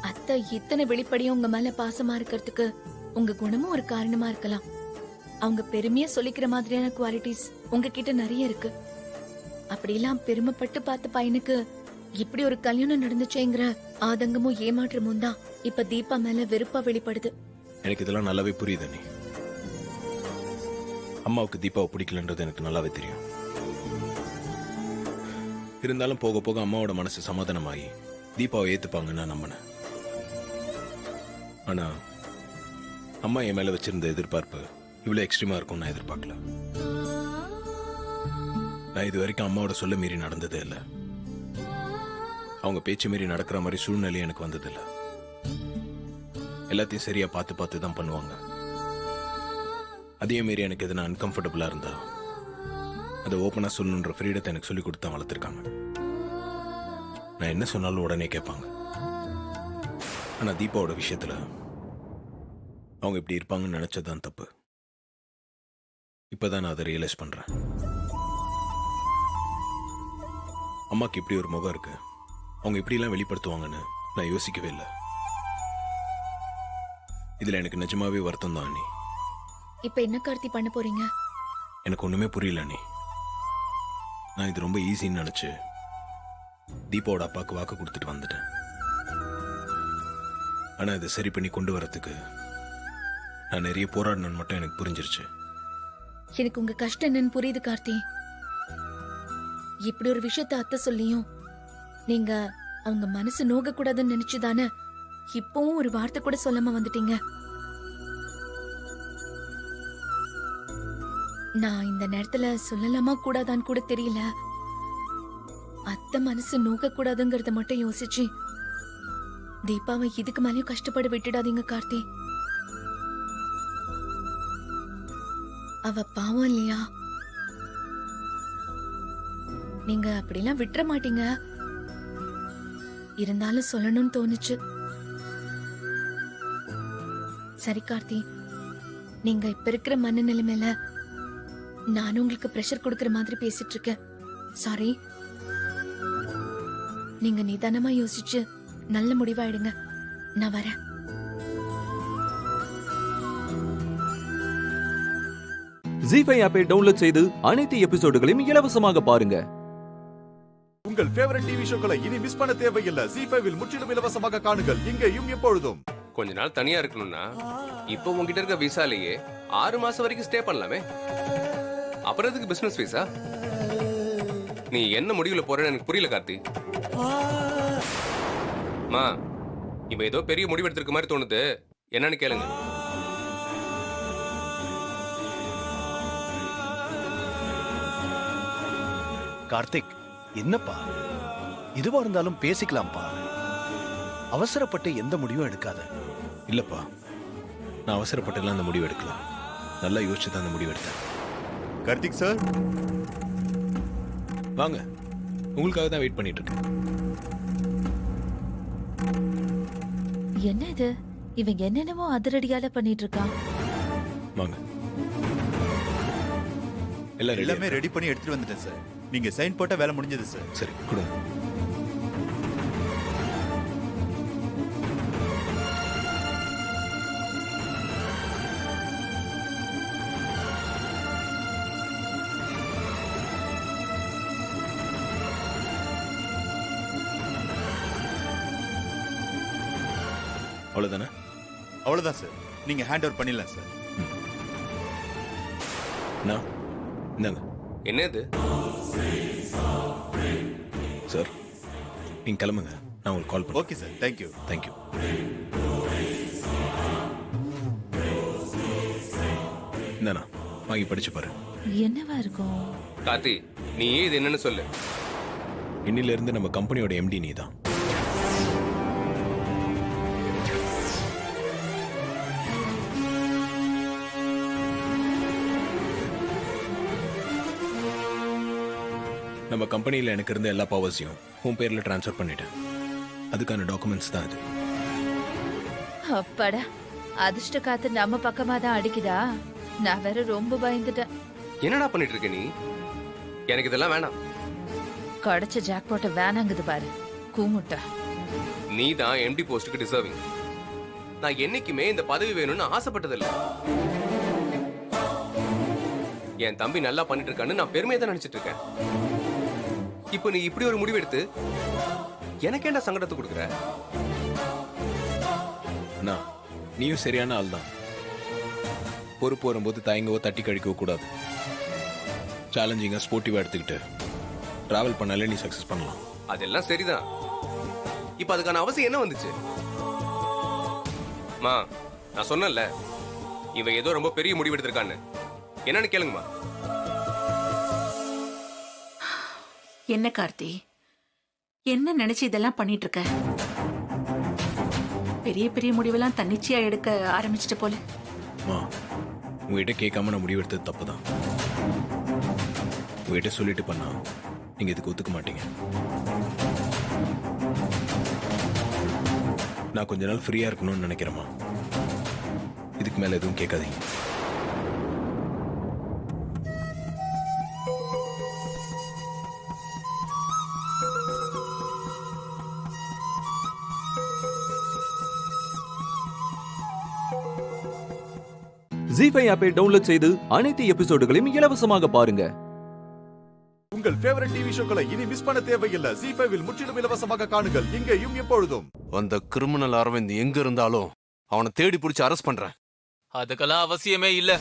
Speaker 2: அத்தை இத்தனை வெளிப்படையா உங்க மேல பாசமா இருக்கிறதுக்கு உங்க குணமும் ஒரு காரணமா இருக்கலாம். அவங்க பெருமையா சொல்லிக்கிற மாதிரியான குவாலிட்டிஸ் உங்ககிட்ட நிறைய இருக்கு. அப்படிலாம் பெருமைப்பட்டு பார்த்த பையனுக்கு இப்படி ஒரு கல்யாணம் நடந்துச்சேங்கிற ஆதங்கமும் ஏமாற்றமும் தான் இப்ப தீபா மேல வெறுப்பா வெளிப்படுது.
Speaker 21: எனக்கு இதெல்லாம் நல்லாவே புரியுது நீ. அம்மாவுக்கு தீபாவை பிடிக்கலன்றது எனக்கு நல்லாவே தெரியும். இருந்தாலும் போக போக அம்மாவோட மனசு சமாதானமாகி தீபாவை ஏத்துப்பாங்கன்னு நான் நம்பினேன். ஆனா அம்மா என் மேல வச்சிருந்த எதிர்பார்ப்பு இவ்வளவு எக்ஸ்ட்ரீமா இருக்கும் நான் எதிர்பார்க்கல. நான் இது வரைக்கும் அம்மாவோட சொல்ல மீறி நடந்ததே இல்லை. அவங்க பேச்சு மீறி நடக்கிற மாதிரி சூழ்நிலை எனக்கு வந்ததில்லை. எல்லாத்தையும் சரியா பார்த்து பார்த்து தான் பண்ணுவாங்க. அதே மாரி எனக்கு எதுனா அன்கம்ஃபர்டபுளா இருந்தா அதை ஓப்பனா சொல்லணுன்ற ஃப்ரீடத்தை எனக்கு சொல்லி கொடுத்து வளர்த்துருக்காங்க. நான் என்ன சொன்னாலும் உடனே கேட்பாங்க. ஆனா தீபாவோட விஷயத்துல அவங்க இப்படி இருப்பாங்கன்னு நினைச்சதுதான் தப்பு. இப்பதான் நான் அதை ரியலைஸ் பண்றேன். அம்மாக்கு இப்படி ஒரு முகம் இருக்கு, அவங்க இப்படிலாம் வெளிப்படுத்துவாங்கன்னு நான் யோசிக்கவே இல்லை. இதுல எனக்கு நிஜமாவே வருத்தம் தான் அண்ணி.
Speaker 2: இப்ப என்ன கார்த்தி பண்ண போறீங்க?
Speaker 21: எனக்கு ஒண்ணுமே புரியல அண்ணி. நான் இது ரொம்ப ஈஸின்னு நினைச்சு தீபாவோட அப்பாவுக்கு வாக்கு கொடுத்துட்டு வந்துட்டேன். ஆனா இதை சரி பண்ணி கொண்டு வரதுக்கு நான் நிறைய போராடணும்னு மட்டும் எனக்கு புரிஞ்சிருச்சு.
Speaker 2: எனக்கு உங்க கஷ்டம் என்னன்னு புரியுது கார்த்தி. இப்படி ஒரு விஷயத்த அத்தை சொல்லியும் நீங்க அவங்க மனசு நோக கூடாதுன்னு நினைச்சுதானே இப்பவும் ஒரு வார்த்தை கூட சொல்லாம வந்துட்டீங்க. நான் இந்த நேரத்துல சொல்லலாமா கூடாதான்னு கூட தெரியல. அத்தை மனசு நோக்க கூடாதுங்கிறத மட்டும் யோசிச்சு தீபாவை இதுக்கு மேலேயும் கஷ்டப்பட விட்டுடாதீங்க கார்த்தி. அவ பாவம் இல்லையா? நீங்க அப்படிலாம் விட்டுற மாட்டீங்க. இருந்தாலும் சொல்லணும்னு தோணுச்சு. சரி கார்த்தி, நீங்க இப்ப இருக்கிற மனநிலைமையில நானும் உங்களுக்கு பிரஷர் கொடுக்கற மாதிரி பேசிட்டு இருக்கேன். சாரி. நீங்க நிதானமா யோசிச்சு நல்ல முடிவா எடுங்க. நான் வரேன்.
Speaker 8: ஜி5 ஆப்பை டவுன்லோட் செய்து அனைத்து எபிசோடுகளையும் இலவசமாக பாருங்க.
Speaker 1: உங்கள் ஃபேவரட் டிவி ஷோக்களை இனி மிஸ் பண்ண தேவையில்லை. ஜி5வில் முற்றிலும் இலவசமாக காணுங்கள் இங்கேயும் எப்பொழுதும்.
Speaker 22: கொஞ்ச நாள் தனியா இருக்கணும்னா இப்போ உங்ககிட்ட இருக்க விசாலேயே 6 மாசம் வரைக்கும் ஸ்டே பண்ணலாமே. அப்புறம் எதுக்கு பிசினஸ் விசா? நீ என்ன முடிவுல போறேன்னு எனக்கு புரியல கார்த்தி. மா, இவ ஏதோ பெரிய முடிவு எடுத்திருக்க மாதிரி தோணுது. என்னன்னு கேளுங்க.
Speaker 23: கார்த்திக், என்னப்பா? எதுவா இருந்தாலும் பேசிக்கலாம்ப்பா. அவசரப்பட்டு எந்த முடிவும் எடுக்காத.
Speaker 21: இல்லப்பா, நான் அவசரப்பட்டெல்லாம் அந்த முடிவு எடுக்கலாம். நல்லா யோசிச்சு தான் அந்த முடிவு எடுத்தேன்.
Speaker 1: கார்த்திக் சார்,
Speaker 21: வாங்க. உங்களுக்காக தான் வெயிட் பண்ணிட்டு இருக்கேன்.
Speaker 2: என்ன இது? இவங்க என்னென்னமோ அதிரடியால பண்ணிட்டு இருக்கான்.
Speaker 21: வாங்க.
Speaker 24: எல்லாமே ரெடி பண்ணி எடுத்துட்டு வந்துட்டேன் சார். நீங்க சைன் போட்ட வேலை முடிஞ்சது சார்.
Speaker 21: சரி, கொடுங்க. அவ்வளோதானே?
Speaker 24: அவ்வளவுதான் சார். நீங்க ஹேண்ட் ஓவர் பண்ணிடலாம் சார்.
Speaker 21: நான் இந்தாங்க.
Speaker 22: என்ன இது
Speaker 21: சார், நீங்க கிளம்புங்க, நான் உங்களுக்கு கால் பண்ணுறேன்.
Speaker 24: Okay sir, thank you.
Speaker 21: தேங்க்யூ. இந்தாண்ணா, வாங்கி படிச்சு பாரு.
Speaker 2: என்னவா இருக்கும்?
Speaker 22: கார்த்தி, நீ இது என்னன்னு சொல்லு.
Speaker 21: இன்னில இருந்து நம்ம கம்பெனியோட எம்டி நீ தான். நம்ம கம்பெனியில் எனக்கு இருந்த எல்லா பவர்ஸையும் உன் பேரில் ட்ரான்ஸ்ஃபர் பண்ணிட்டேன். அதுக்கான டாக்குமெண்ட்ஸ் தான் அது.
Speaker 2: அப்பாடா, அதிர்ஷ்ட காத்து நம்ம பக்கமா தான் அடிக்குதா? நான் வேற ரொம்ப பயந்துட்டேன்.
Speaker 22: என்னடா பண்ணிட்டு இருக்க நீ? எனக்கு இதெல்லாம் வேணாம்.
Speaker 2: கடைச்ச ஜாக்பாட்ட வேணாங்குது பாரு கூமுட்டா.
Speaker 22: நீ தான் எம்டி போஸ்டுக்கு டிசர்விங். நான் என்னைக்குமே இந்த பதவி வேணும்னு ஆசைப்பட்டதில்லை. என் தம்பி நல்லா பண்ணிட்டு இருக்கான்னு நான் பெருமையை தான் நினைச்சிட்டு இருக்கேன். இப்போ நீ இப்படி ஒரு முடிவு எடுத்து எனக்கு ஏன்டா சங்கடத்தை கொடுக்குற?
Speaker 21: நீயும் சரியான ஆள் தான். பொறுப்பு வரும்போது தயங்கவோ தட்டி கழிக்கவோ கூடாது. சேலஞ்சிங்கா ஸ்போர்ட்டிவா எடுத்துக்கிட்டு டிராவல் பண்ணாலே நீ சக்சஸ் பண்ணலாம்.
Speaker 22: அதெல்லாம் சரிதான். இப்போ அதுக்கான அவசியம் என்ன வந்துச்சு? மா, நான் சொன்னேன்ல, இவன் ஏதோ ரொம்ப பெரிய முடிவு எடுத்திருக்கான்னு. என்னன்னு கேளுங்கம்மா.
Speaker 18: என்ன கார்த்தி, என்ன நினைச்சு இதெல்லாம் பண்ணிட்டு இருக்க? பெரிய பெரிய முடிவெல்லாம் தன்னிச்சையா எடுக்க ஆரம்பிச்சிட்டு போல.
Speaker 21: உங்ககிட்ட கேட்காம நான் முடிவு எடுத்தது தப்பு தான். உங்ககிட்ட சொல்லிட்டு பண்ணா நீங்க இதுக்கு ஒத்துக்க மாட்டீங்க. நான் கொஞ்ச நாள் ஃப்ரீயா இருக்கணும்னு நினைக்கிறேம்மா. இதுக்கு மேல எதுவும் கேட்காதீங்க.
Speaker 8: ஜீ5 ஆப்பை டவுன்லோட் செய்து அனைத்து எபிசோடுகளையும் இலவசமாக பாருங்க.
Speaker 1: உங்கள் ஃபேவரட் டிவி ஷோக்களை இனி மிஸ் பண்ண தேவையில்லை. ஜீ5 முற்றிலும் இலவசமாக காணுங்கள், இங்கேயும் எப்பொழுதும்.
Speaker 4: அந்த கிரிமினல் அரவிந்த் எங்க இருந்தாலும் அவனை தேடி பிடிச்சி அரெஸ்ட் பண்றேன்.
Speaker 9: அதுக்கெல்லாம் அவசியமே இல்ல.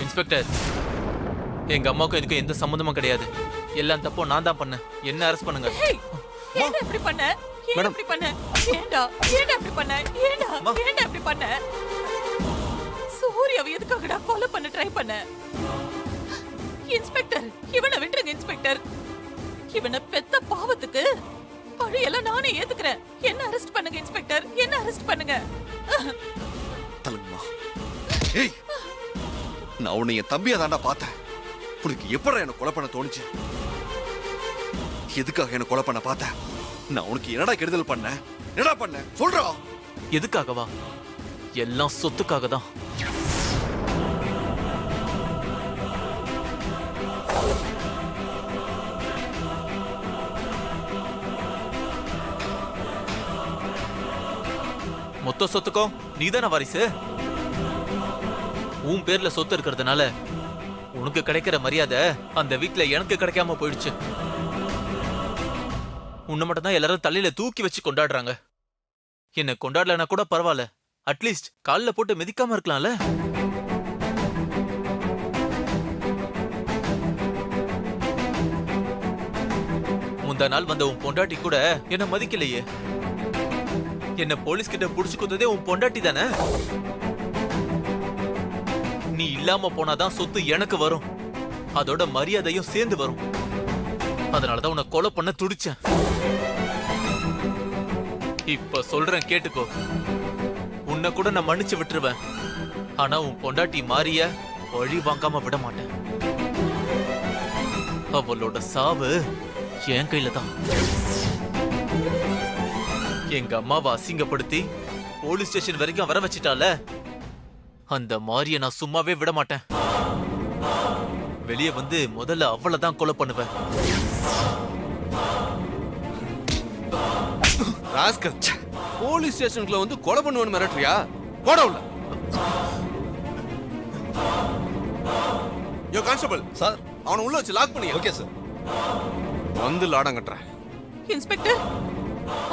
Speaker 9: இன்ஸ்பெக்டர், எங்க அம்மாவுக்கும் இதுக்கு எந்த சம்பந்தமும் கிடையாது. எல்லாம் தப்போ நான் தான் பண்ணேன். என்ன அரெஸ்ட் பண்ணுங்க.
Speaker 18: ஏன்டா இப்படி பண்ண? ஏன்டா இப்படி பண்ண? ஏன்டா இப்படி பண்ண? ஏன்டா இப்படி பண்ண? சூர்யாவை எதுக்காகடா கொலை பண்ண ட்ரை பண்ண? இன்ஸ்பெக்டர், இவனை விட்டுருங்க இன்ஸ்பெக்டர். இவனை பெத்த பாவத்துக்கு பழியெல்லாம் நானே ஏத்துக்கிறேன். என்ன அரெஸ்ட் பண்ணுங்க இன்ஸ்பெக்டர், என்ன அரெஸ்ட் பண்ணுங்க.
Speaker 4: தலங்கம்மா, ஏய், நான் உன்னை என் தம்பியா தாண்டா பார்த்தேன். உனக்கு எப்படா என்ன கொலை பண்ண தோணுச்சு? எதுக்காக என்ன கொலை பண்ண பார்த்த? நான் உனக்கு என்னடா கெடுதல் பண்ண? என்னடா பண்ண சொல்றா?
Speaker 9: எதுக்காகவா? எல்லாம் சொத்துக்காக தான். மொத்த சொத்துக்கும் நீதான வாரிசு. உன் பேர்ல சொத்து இருக்கிறதுனால உனக்கு கிடைக்கிற மரியாதை அந்த வீட்டுல எனக்கு கிடைக்காம போயிடுச்சு. உன்னை மட்டும் தான் எல்லாரும் தலையில தூக்கி வச்சு கொண்டாடுறாங்க. என்ன கொண்டாடலனா கூட பரவாயில்ல, அட்லீஸ்ட் காலில் போட்டு மிதிக்காம இருக்கலாம்ல. முந்தா நாள் வந்த உன் பொண்டாட்டி கூட என்ன மதிக்கலையே. என்ன போலீஸ் கிட்ட புடிச்சு கொடுத்ததே உன் பொண்டாட்டி தானே. நீ இல்லாம போனாதான் சொத்து எனக்கு வரும், அதோட மரியாதையும் சேர்ந்து வரும். அதனாலதான் உன்னை கொலை பண்ண துடிச்சேன். இப்ப சொல்றேன் கேட்டுக்கோ. உன்னை கூட நான் மன்னிச்சு விட்டுருவேன். ஆனா உன் பொண்டாட்டி மாறிய வழி வாங்காம விட மாட்டேன். அவளோட சாவு என் கையில தான். எங்க அம்மாவை அசிங்கப்படுத்தி போலீஸ் ஸ்டேஷன் வரைக்கும் வர வச்சிட்டால, அந்த மாரிய நான் சும்மாவே விட மாட்டேன். வெளியே வந்து முதல்ல அவளை தான் கொலை பண்ணுவேன்.
Speaker 4: போலீஸ் ஸ்டேஷனுக்குள்ள வந்து கொலை பண்ணுவேன்னு மிரட்டுறியா? போட உள்ள. யோ கான்ஸ்டபிள் சார், அவனை உள்ள வச்சு லாக் பண்ணி. Okay sir. வந்து லாடம் கட்டுறேன்.
Speaker 18: இன்ஸ்பெக்டர்,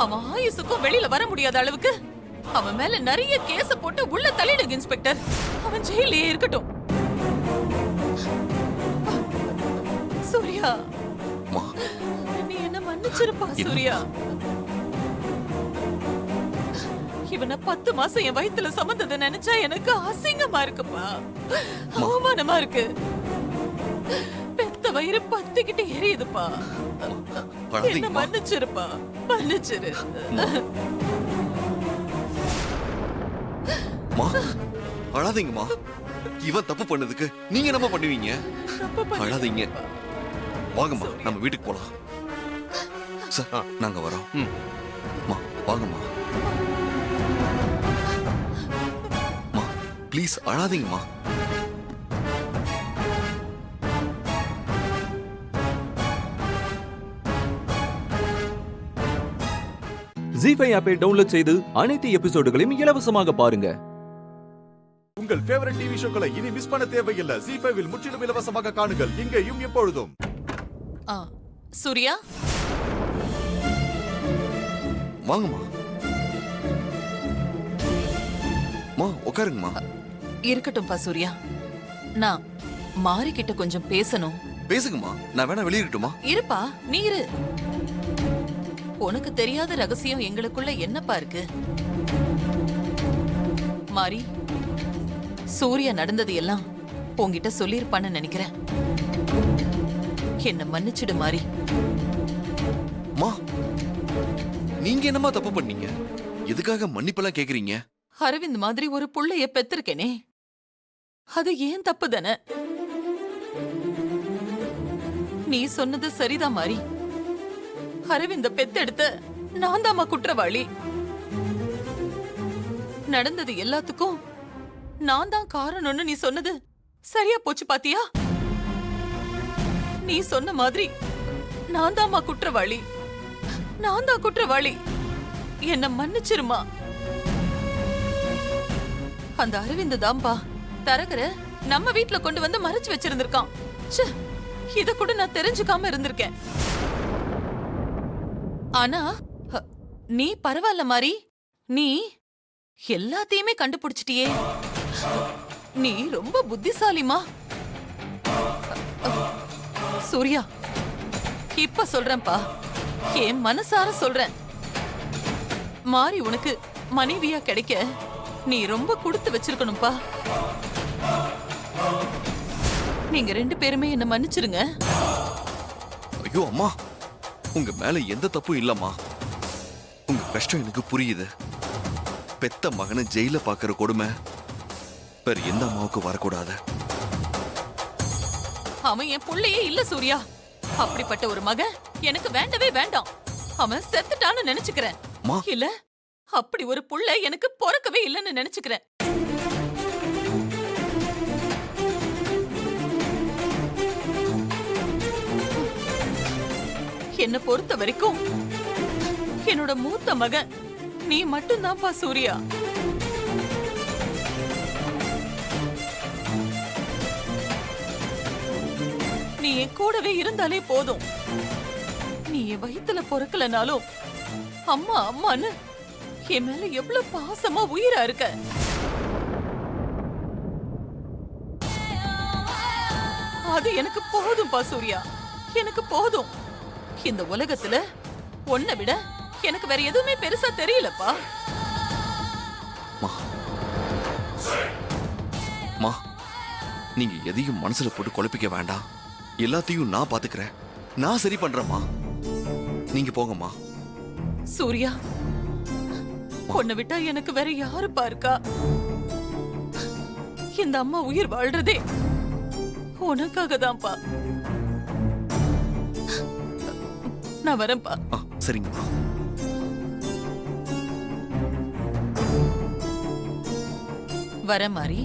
Speaker 18: அவன் ஆயுசுக்கும் வெளியில வர முடியாத அளவுக்கு அவன் மேல நிறைய கேஸ் போட்டு உள்ள தள்ளிடுங்க இன்ஸ்பெக்டர். அவன் ஜெயிலே இருக்கட்டும். சூர்யா, நீ என்ன மன்னிச்சிருப்பா சூர்யா. இவனை 10 மாசம் என் வயித்துல சுமந்ததை நினைச்சா எனக்கு அசிங்கமா இருக்குப்பா, அவமானமா இருக்கு. பெத்த வயிறு பத்திக்கிட்டு எரியுதுப்பா. என்ன மன்னிச்சிருப்பா, மன்னிச்சிரு.
Speaker 4: அழாதீங்கம்மா. இவன் தப்பு பண்ணதுக்கு நீங்க என்னமா பண்ணுவீங்க? அழாதீங்க. வாங்கம்மா, நம்ம வீட்டுக்கு போலாம். சார், நாங்க வரோம். வாங்கம்மா. ப்ளீஸ் அழாதீங்கம்மா.
Speaker 8: ஜீ5 ஆப்பை டவுன்லோட் செய்து அனைத்து எபிசோடுகளையும் இலவசமாக பாருங்க.
Speaker 1: உங்கள் ஃபேவரட் டிவி ஷோக்களை இனி மிஸ் பண்ண தேவையில்லை. ஜீ5 முற்றிலும் இலவசமாக காணுங்கள், இங்கேயும் எப்பொழுதும்.
Speaker 18: சூர்யா,
Speaker 4: வாங்கம்மா. உட்காருங்கம்மா.
Speaker 18: இருக்கட்டும்பா சூர்யா. நான் மாரி கிட்ட கொஞ்சம் பேசணும்.
Speaker 4: பேசுங்கம்மா. நான் வேணா வெளியிடட்டுமா?
Speaker 18: இருப்பா, நீ இரு. உனக்கு தெரியாத ரகசியம் எங்களுக்குள்ள என்னப்பா இருக்கு? மாரி, சூர்யா நடந்தது எல்லாம் உன்கிட்ட சொல்லிருப்பான்னு நினைக்கிறேன். என்ன மன்னிச்சிடு மாரி.
Speaker 4: நீங்க என்னமா தப்பு பண்ணீங்க? எதுக்காக மன்னிப்பெல்லாம் கேக்குறீங்க?
Speaker 18: அரவிந்த் மாதிரி ஒரு புள்ளைய பெத்திருக்கேனே, அது ஏன் தப்பு தானே? நீ சொன்னது சரிதான் மாரி. அரவிந்த பெத்தெடுத்த நான் தாமா குற்றவாளி. நடந்தது எல்லாத்துக்கும் நான் தான் காரணம்னு நீ சொன்னது சரியா போச்சு பாத்தியா? நீ சொன்ன மாதிரி நான் தாமா குற்றவாளி, நான் தான் குற்றவாளி. என்ன மன்னிச்சிருமா. அந்த அரவிந்த் தாம்பா தரகர நம்ம வீட்ல கொண்டு வந்து மறைச்சு வச்சிருந்திருக்கான். இத கூட நான் தெரிஞ்சுக்காம இருந்திருக்கேன். ஆனா நீ பரவாயில்ல மாரி, நீ எல்லாத்தையுமே கண்டுபிடிச்சிட்டியே. நீ ரொம்ப புத்திசாலிமா. சூர்யா, இப்ப சொல்றேன்பா, என் மனசார சொல்றேன். மாரி உனக்கு மனைவியா கிடைக்க நீ ரொம்ப கொடுத்து வச்சிருக்கணும்பா. நீங்க 2 பேருமே என்ன மன்னிச்சிருங்க.
Speaker 4: ஐயோ அம்மா, உங்க மேல எந்த தப்பும் இல்லம்மா. உங்க கஷ்டம் எனக்கு புரியுது. பெத்த மகனை ஜெயில பாக்குற கொடுமை வேற எந்த அம்மாவுக்கு வரக்கூடாது.
Speaker 18: அவன் என் புள்ளையே இல்ல சூர்யா. அப்படிப்பட்ட ஒரு மகன் எனக்கு வேண்டவே வேண்டாம். அவன் செத்துட்டான்னு நினைச்சுக்கிறேன். இல்ல, அப்படி ஒரு புள்ள எனக்கு பொறக்கவே இல்லைன்னு நினைச்சுக்கிறேன். என்ன பொறுத்த வரைக்கும் என்னோட மூத்த மகன் நீ மட்டும்தான்ப்பா சூர்யா. நீ என் கூடவே இருந்தாலே போதும். நீ என் வயித்துல பொறக்கலனாலும் அம்மா அம்மான்னு என் மேல எவ்வளவு பாசமா உயிரா இருக்க. அது எனக்கு போதும்பா சூர்யா, எனக்கு போதும். இந்த உலகத்துல உன்னை விட எனக்கு வேற எதுவுமே பெருசா தெரியலப்பா.
Speaker 4: நீங்க எதையும் மனசுல போட்டு குழப்பிக்க வேண்டாம். எல்லாத்தையும் நான் பாத்துக்கிறேன். நான் சரி பண்றேம்மா. நீங்க போங்கம்மா.
Speaker 18: சூர்யா, உன்னை விட்டா எனக்கு வேற யாருப்பா இருக்கா? இந்த அம்மா உயிர் வாழ்றதே உனக்காக தான்ப்பா. நான் வரேன்ப்பா.
Speaker 4: சரிங்கம்மா.
Speaker 18: வர மாரி.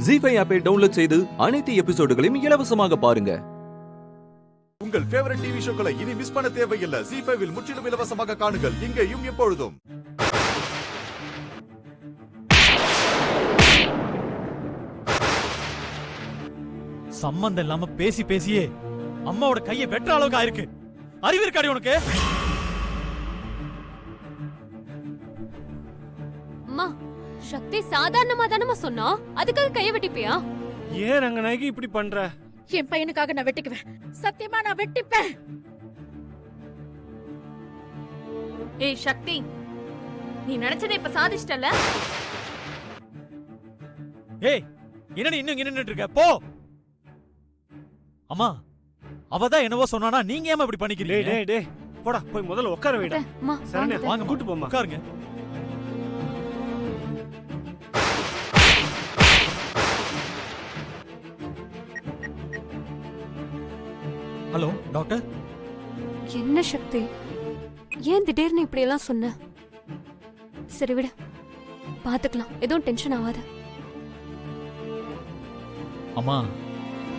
Speaker 8: ஜீ5 ஆப்பை டவுன்லோட் செய்து அனைத்து எபிசோடுகளையும் இலவசமாக பாருங்க.
Speaker 1: உங்கள் உங்கள் ஃபேவரட் டிவி ஷோக்களை இனி மிஸ் பண்ண தேவையில்லை. ZEE5 இல் முற்றிலும் இலவசமாக காணுங்கள் இங்கேயும் எப்பொழுதும்.
Speaker 16: சம்பந்தம் இல்லாம பேசி பேசியே அம்மாவோட கையை வெட்டுற அளவுக்கு ஆயிருக்கு. அறிவு இருக்காடி உனக்கு?
Speaker 6: அம்மா, சக்தி சாதாரணமா தானமா சொன்னா, அதுக்காக கைய வெட்டிப்பியா?
Speaker 16: ஏன் ரங்கநாயகி இப்படி பண்ற?
Speaker 5: என் பையனுக்காக நான் வெட்டிக்குவேன். சத்தியமா நான் வெட்டிப்பேன்.
Speaker 2: ஏய் சக்தி, நீ நினைச்சதை இப்ப சாதிச்சிட்டல.
Speaker 16: ஏய், என்னடி இன்னும் இங்க நின்னுட்டு இருக்க? போ. அம்மா, அவதான் என்னவோ சொன்னானா, நீங்க ஏமா இப்படி பண்ணிக்கிறீங்க?
Speaker 10: டேய் டேய் போடா, போய் முதல்ல உட்கார வைடா. சரண்யா வாங்க கூட்டி போமா.
Speaker 16: உட்காருங்க. Hello doctor.
Speaker 6: என்ன சக்தி, ஏன் திடீர்னு இப்படி எல்லாம் சொன்ன? சரி விடு, பாத்துக்கலாம், எதுவும் டென்ஷன் ஆகாத.
Speaker 16: அம்மா,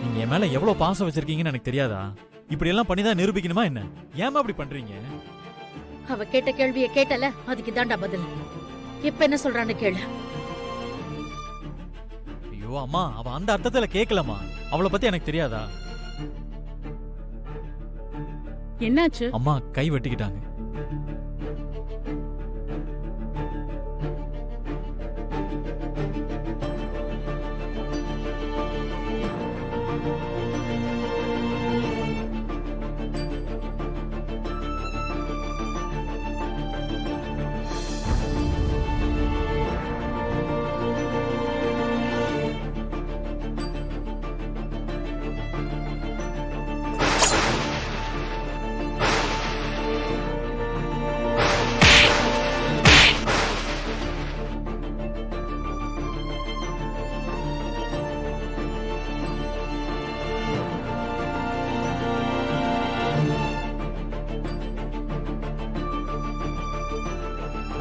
Speaker 16: நீங்க என் மேல எவ்வளவு பாசம் வச்சிருக்கீங்கன்னு எனக்கு தெரியாதா? இப்படி எல்லாம் பண்ணி தான் நிரூபிக்கணுமா என்ன? ஏமா அப்படி பண்றீங்க?
Speaker 5: அவ கேட்ட கேள்வியை கேட்டல, அதுக்கு தாண்டா பதில். இப்ப என்ன சொல்றான்னு கேளு.
Speaker 16: ஐயோ அம்மா, அவ அந்த அர்த்தத்துல கேட்கலமா. அவளை பத்தி எனக்கு தெரியாதா?
Speaker 5: என்னாச்சு?
Speaker 16: அம்மா கை வெட்டிக்கிட்டாங்க.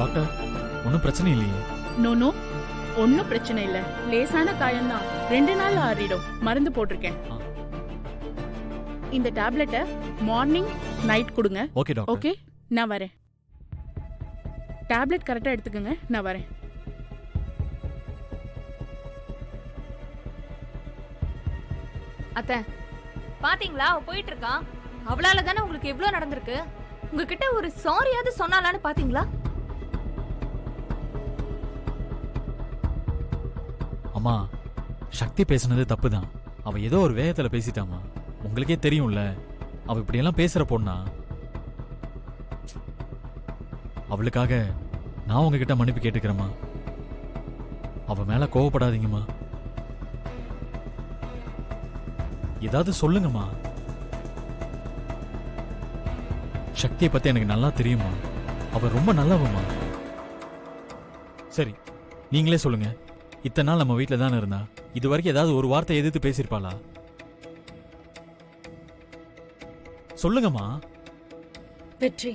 Speaker 16: டாக்டர், ஒன்னும் பிரச்சனை இல்லையே?
Speaker 5: நோ, ஒன்னும் பிரச்சனை இல்ல. லேசான காயம்தான், 2 நாள் ஆறிடும். மருந்து போட்டிருக்கேன். இந்த டேப்லெட்டை மார்னிங் நைட் கொடுங்க.
Speaker 16: Okay doctor.
Speaker 5: ஓகே, நான் வரேன். டேப்லெட் கரெக்டா எடுத்துக்கங்க, நான் வரேன்.
Speaker 2: அத்தை, பாத்தீங்களா அவ போயிட்டு இருக்கா? அவளால தானே உங்களுக்கு எவ்வளவு நடந்திருக்கு. உங்ககிட்ட ஒரு சாரியாவது சொன்னாலான்னு பாத்தீங்களா?
Speaker 16: அம்மா, சக்தி பேசுனது தப்புதான். அவ ஏதோ ஒரு வேகத்துல பேசிட்டாமா. உங்களுக்கே தெரியும்ல, அவ இப்படி எல்லாம் பேசுற பொண்ணா. அவளுக்காக நான் உங்ககிட்ட மன்னிப்பு கேட்டுக்கிறேம்மா. அவ மேல கோவப்படாதீங்கம்மா. ஏதாவது சொல்லுங்கம்மா. சக்தியை பத்தி எனக்கு நல்லா தெரியுமா. அவ ரொம்ப நல்லவம்மா. சரி, நீங்களே சொல்லுங்க. இத்தனை நாள் நம்ம வீட்டில் தானே இருந்தா, இது வரைக்கும் ஏதாவது ஒரு வார்த்தை எதிர்த்து பேசியிருப்பாளா? சொல்லுங்கம்மா.
Speaker 5: வெற்றி,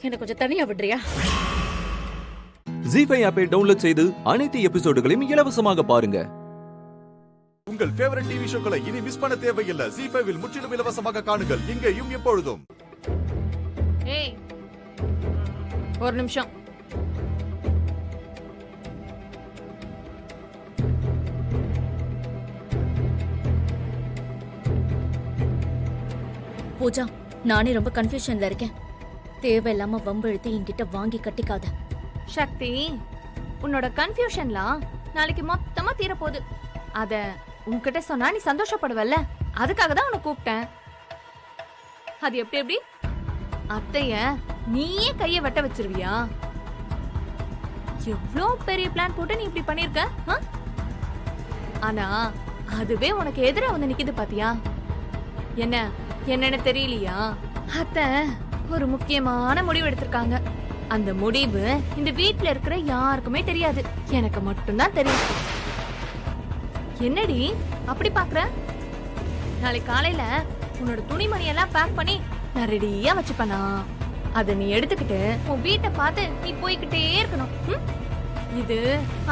Speaker 5: எனக்கு கொஞ்சம் தனியா விடுறியா?
Speaker 8: ZEE5 ஆப்பை டவுன்லோட் செய்து அனைத்து எபிசோடுகளையும் இலவசமாக பாருங்க.
Speaker 1: உங்கள் ஃபேவரட் டிவி ஷோக்களை இனி மிஸ் பண்ண தேவையில்லை. ZEE5 இல் முற்றிலும் இலவசமாக காணுங்கள் இங்கேயும் எப்பொழுதும்.
Speaker 2: ஏய், ஒரு நிமிஷம்.
Speaker 5: பூஜா, நானே ரொம்ப கன்ஃபியூஷன்ல இருக்கேன். தேவையில்லாம வம்பெழுத்து என்கிட்ட வாங்கி கட்டிக்காத.
Speaker 2: சக்தி, உன்னோட கன்ஃபியூஷன்லாம் நாளைக்கு மொத்தமா தீர போகுது. அத உன்கிட்ட சொன்னா நீ சந்தோஷப்படுவல்ல, அதுக்காக தான் உன்னை கூப்பிட்டேன். அது எப்படி அத்தைய நீயே கைய வெட்ட வச்சிருவியா? எவ்வளோ பெரிய பிளான் போட்டு நீ இப்படி பண்ணிருக்க. ஆனா அதுவே உனக்கு எதிரா வந்து நிக்குது பாத்தியா? என்னன்னு தெரியலையா? அத்தை ஒரு முக்கியமான முடிவு எடுத்திருக்காங்க. அந்த முடிவு இந்த வீட்ல இருக்கிற யாருக்குமே தெரியாது, எனக்கு மட்டும்தான் தெரியும். என்னடி அப்படி பாக்குற? நாளைக்கு காலையில உன்னோட துணிமணி எல்லாம் பேக் பண்ணி நான் ரெடியா வச்சுப்பனா. அத நீ எடுத்துக்கிட்டு உன் வீட்டை பார்த்து நீ போய்கிட்டே இருக்கணும். இது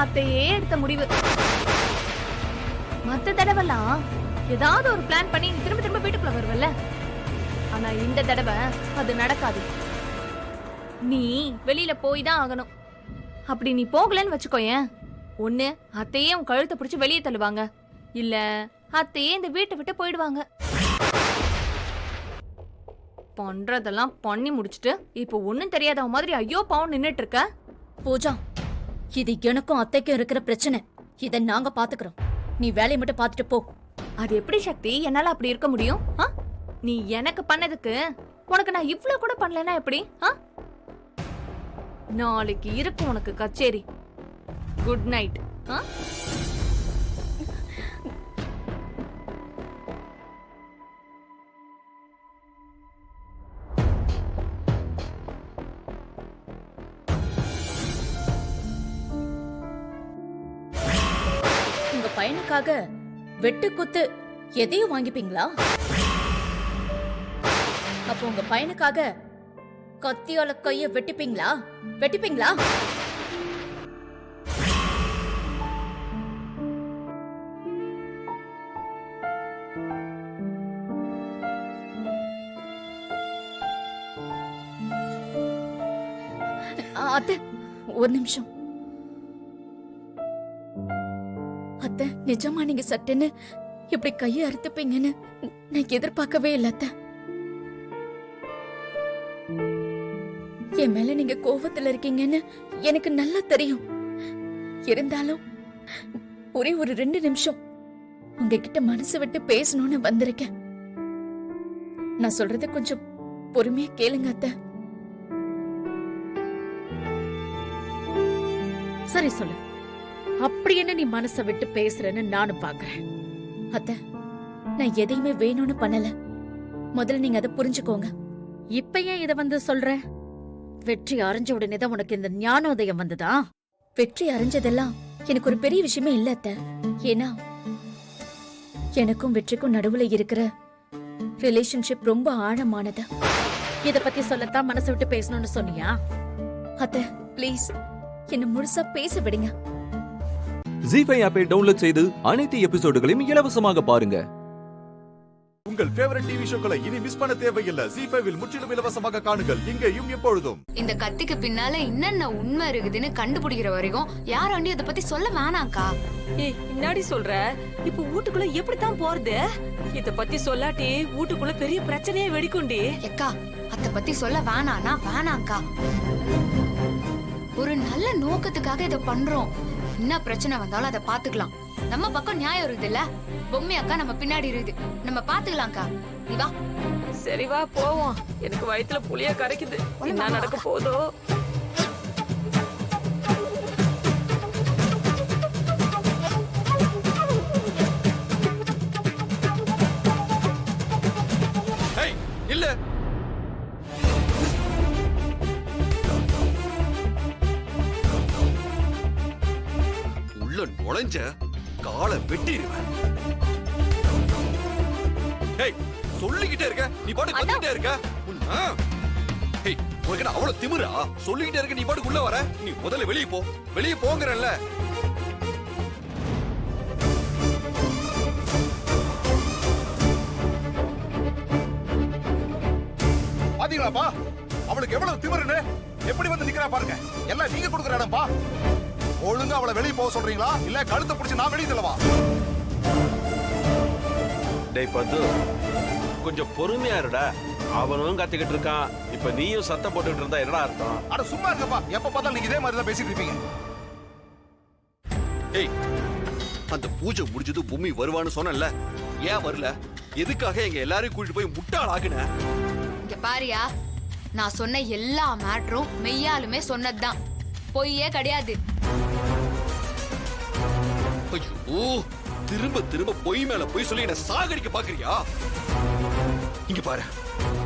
Speaker 2: அத்தையே எடுத்த முடிவு. மத்த தடவெல்லாம் ஏதாவது ஒரு பிளான் பண்ணி நீ திரும்ப திரும்ப வீட்டுக்குள்ள வருவல்ல,
Speaker 6: ஆனா இந்த தடவை அது நடக்காது. நீ வெளியில போய் தான் ஆகணும். அப்படி நீ போகலன்னு வச்சுக்கோயேன், ஒண்ணு அத்தையே உன் கழுத்தை பிடிச்சு வெளியே தள்ளுவாங்க, இல்ல அத்தையே இந்த வீட்டை விட்டு போயிடுவாங்க. பண்றதெல்லாம் பண்ணி முடிச்சிட்டு இப்போ ஒன்னும் தெரியாத மாதிரி ஐயோ பாவம் நின்னுட்டு இருக்க.
Speaker 2: பூஜா, இது எனக்கும் அத்தைக்கும் இருக்கிற பிரச்சனை. இதை நாங்க பாத்துக்கிறோம். நீ வேலையை மட்டும் பார்த்துட்டு போ.
Speaker 6: அது எப்படி சக்தி என்னால அப்படி இருக்க முடியும்? நீ எனக்கு பண்ணதுக்கு உனக்கு நான் இவ்ளோ கூட பண்ணலனா எப்படி? நாளைக்கு இருக்கு உனக்கு கச்சேரி. Good night.
Speaker 2: உங்க பையனுக்காக வெட்டு குத்து எதையும் வாங்கிப்பீங்களா? அப்போ உங்க பையனுக்காக கத்தியால கைய வெட்டிப்பீங்களா? வெட்டிப்பீங்களா? அத்தை, ஒரு நிமிஷம். அத்தை, நிஜமா நீங்க சட்டுன்னு இப்படி கையை அறுத்துப்பீங்கன்னு நான் எதிர்பார்க்கவே இல்லை அத்தை. என் மேல நீங்க கோவத்துல இருக்கீங்கன்னு எனக்கு நல்லா தெரியும். இருந்தாலும் ஒரே ஒரு 2 நிமிஷம் உங்ககிட்ட மனசு விட்டு பேசணும்னு வந்திருக்கேன். நான் சொல்றத கொஞ்சம் பொறுமையா கேளுங்க அத்தை.
Speaker 7: சரி சொல்லு, அப்படி என்ன நீ மனசை விட்டு பேசுறேன்னு நானும் பாக்குறேன்.
Speaker 2: அத்தை, நான் எதையுமே வேணும்னு பண்ணல. முதல்ல நீங்க அதை புரிஞ்சுக்கோங்க.
Speaker 7: இப்ப ஏன் இத வந்து சொல்ற? வெற்றி அரைஞ்ச உடனே தான் உனக்கு இந்த ஞானோதயம் வந்ததா?
Speaker 2: வெற்றி அரைஞ்சதெல்லாம் எனக்கு ஒரு பெரிய விஷயமே இல்ல அத்தை. ஏன்னா எனக்கும் வெற்றிக்கும் நடுவுல இருக்கிற ரிலேஷன்ஷிப் ரொம்ப ஆழமானது.
Speaker 7: இத பத்தி சொல்லத்தான் மனசை விட்டு பேசணும்னு சொன்னியா?
Speaker 2: அத்தை, ப்ளீஸ் என்ன முழுசா பேச விடுங்க.
Speaker 8: ஜீ5 ஆப்பை டவுன்லோட் செய்து அனைத்து எபிசோடுகளையும் இலவசமாக பாருங்க.
Speaker 1: உங்கள் ஃபேவரட் டிவி ஷோக்களை இனி மிஸ் பண்ண தேவையில்லை. ஜீ5 முற்றிலும் இலவசமாக காணுங்கள், இங்கேயும் எப்பொழுதும்.
Speaker 17: இந்த கத்திக்கு பின்னால என்னென்ன உண்மை இருக்குதுன்னு கண்டுபிடிக்கிற வரைக்கும் யாராண்டி அதை பத்தி சொல்ல வேணாக்கா.
Speaker 5: ஏய், முன்னாடி சொல்ற, இப்ப வீட்டுக்குள்ள எப்படித்தான் போறது? இத பத்தி சொல்லாட்டி வீட்டுக்குள்ள பெரிய பிரச்சனையே வெடிக்கும்டி.
Speaker 17: எக்கா, அத பத்தி சொல்ல வேணானா வேணாக்கா. ஒரு நல்ல நோக்கத்துக்காக இத பண்றோம். என்ன பிரச்சனை வந்தாலும் அதை பாத்துக்கலாம். நம்ம பக்கம் நியாயம் இருக்குது இல்ல? பொம்மை அக்கா நம்ம பின்னாடி இருக்குது, நம்ம பாத்துக்கலாம்க்கா. நீ வா.
Speaker 5: சரி வா போவோம். எனக்கு வயித்துல புளிய கரைக்குது. என்ன நடக்க போதோ?
Speaker 4: இல்ல உள்ள நுழைஞ்ச காலை வெட்டிடுவேன். சொல்லிக்கிட்டே இருக்க, நீ பாட்டு வந்துட்டே இருக்க. உனக்கு அவ்வளவு திமிரா? சொல்லிக்கிட்டே இருக்க, நீ பாட்டுக்கு உள்ள வர. நீ முதல்ல வெளியே போ, வெளியே போங்கறல்ல.
Speaker 21: பாத்தீங்களாப்பா அவளுக்கு எவ்வளவு திமிருன்னு? எப்படி வந்து நிக்கிறா பாருங்க. எல்லாம் நீங்க கொடுக்குற இடம்பா. ஒழுங்கா அவளை வெளியே போக சொல்றீங்களா இல்ல கழுத்தை பிடிச்சு நான் வெளியே தள்ளவா?
Speaker 12: டேய் பத்து, கொஞ்சம் பொறுமையா இருடா. அவனும் கத்திக்கிட்டு இருக்கான், இப்ப நீயும் சத்தம் போட்டுக்கிட்டு இருந்தா என்னடா அர்த்தம்?
Speaker 21: அட சும்மா இருக்கப்பா, எப்ப பார்த்தாலும் நீங்க இதே மாதிரி தான் பேசிட்டு இருப்பீங்க.
Speaker 4: ஏய், அந்த பூஜை முடிஞ்சது பூமி வருவான்னு சொன்னல, ஏன் வரல? எதுக்காக எங்க எல்லாரையும் கூட்டிட்டு போய் முட்டாள் ஆகுன?
Speaker 17: இங்க பாரியா, நான் சொன்ன எல்லா மேட்டரும் மெய்யாலுமே சொன்னதுதான், பொய்யே கிடையாது.
Speaker 4: ஐயோ, திரும்ப திரும்ப பொய் மேல பொய் சொல்லி என்ன சாகடிக்க பாக்குறியா? இங்க பாரு,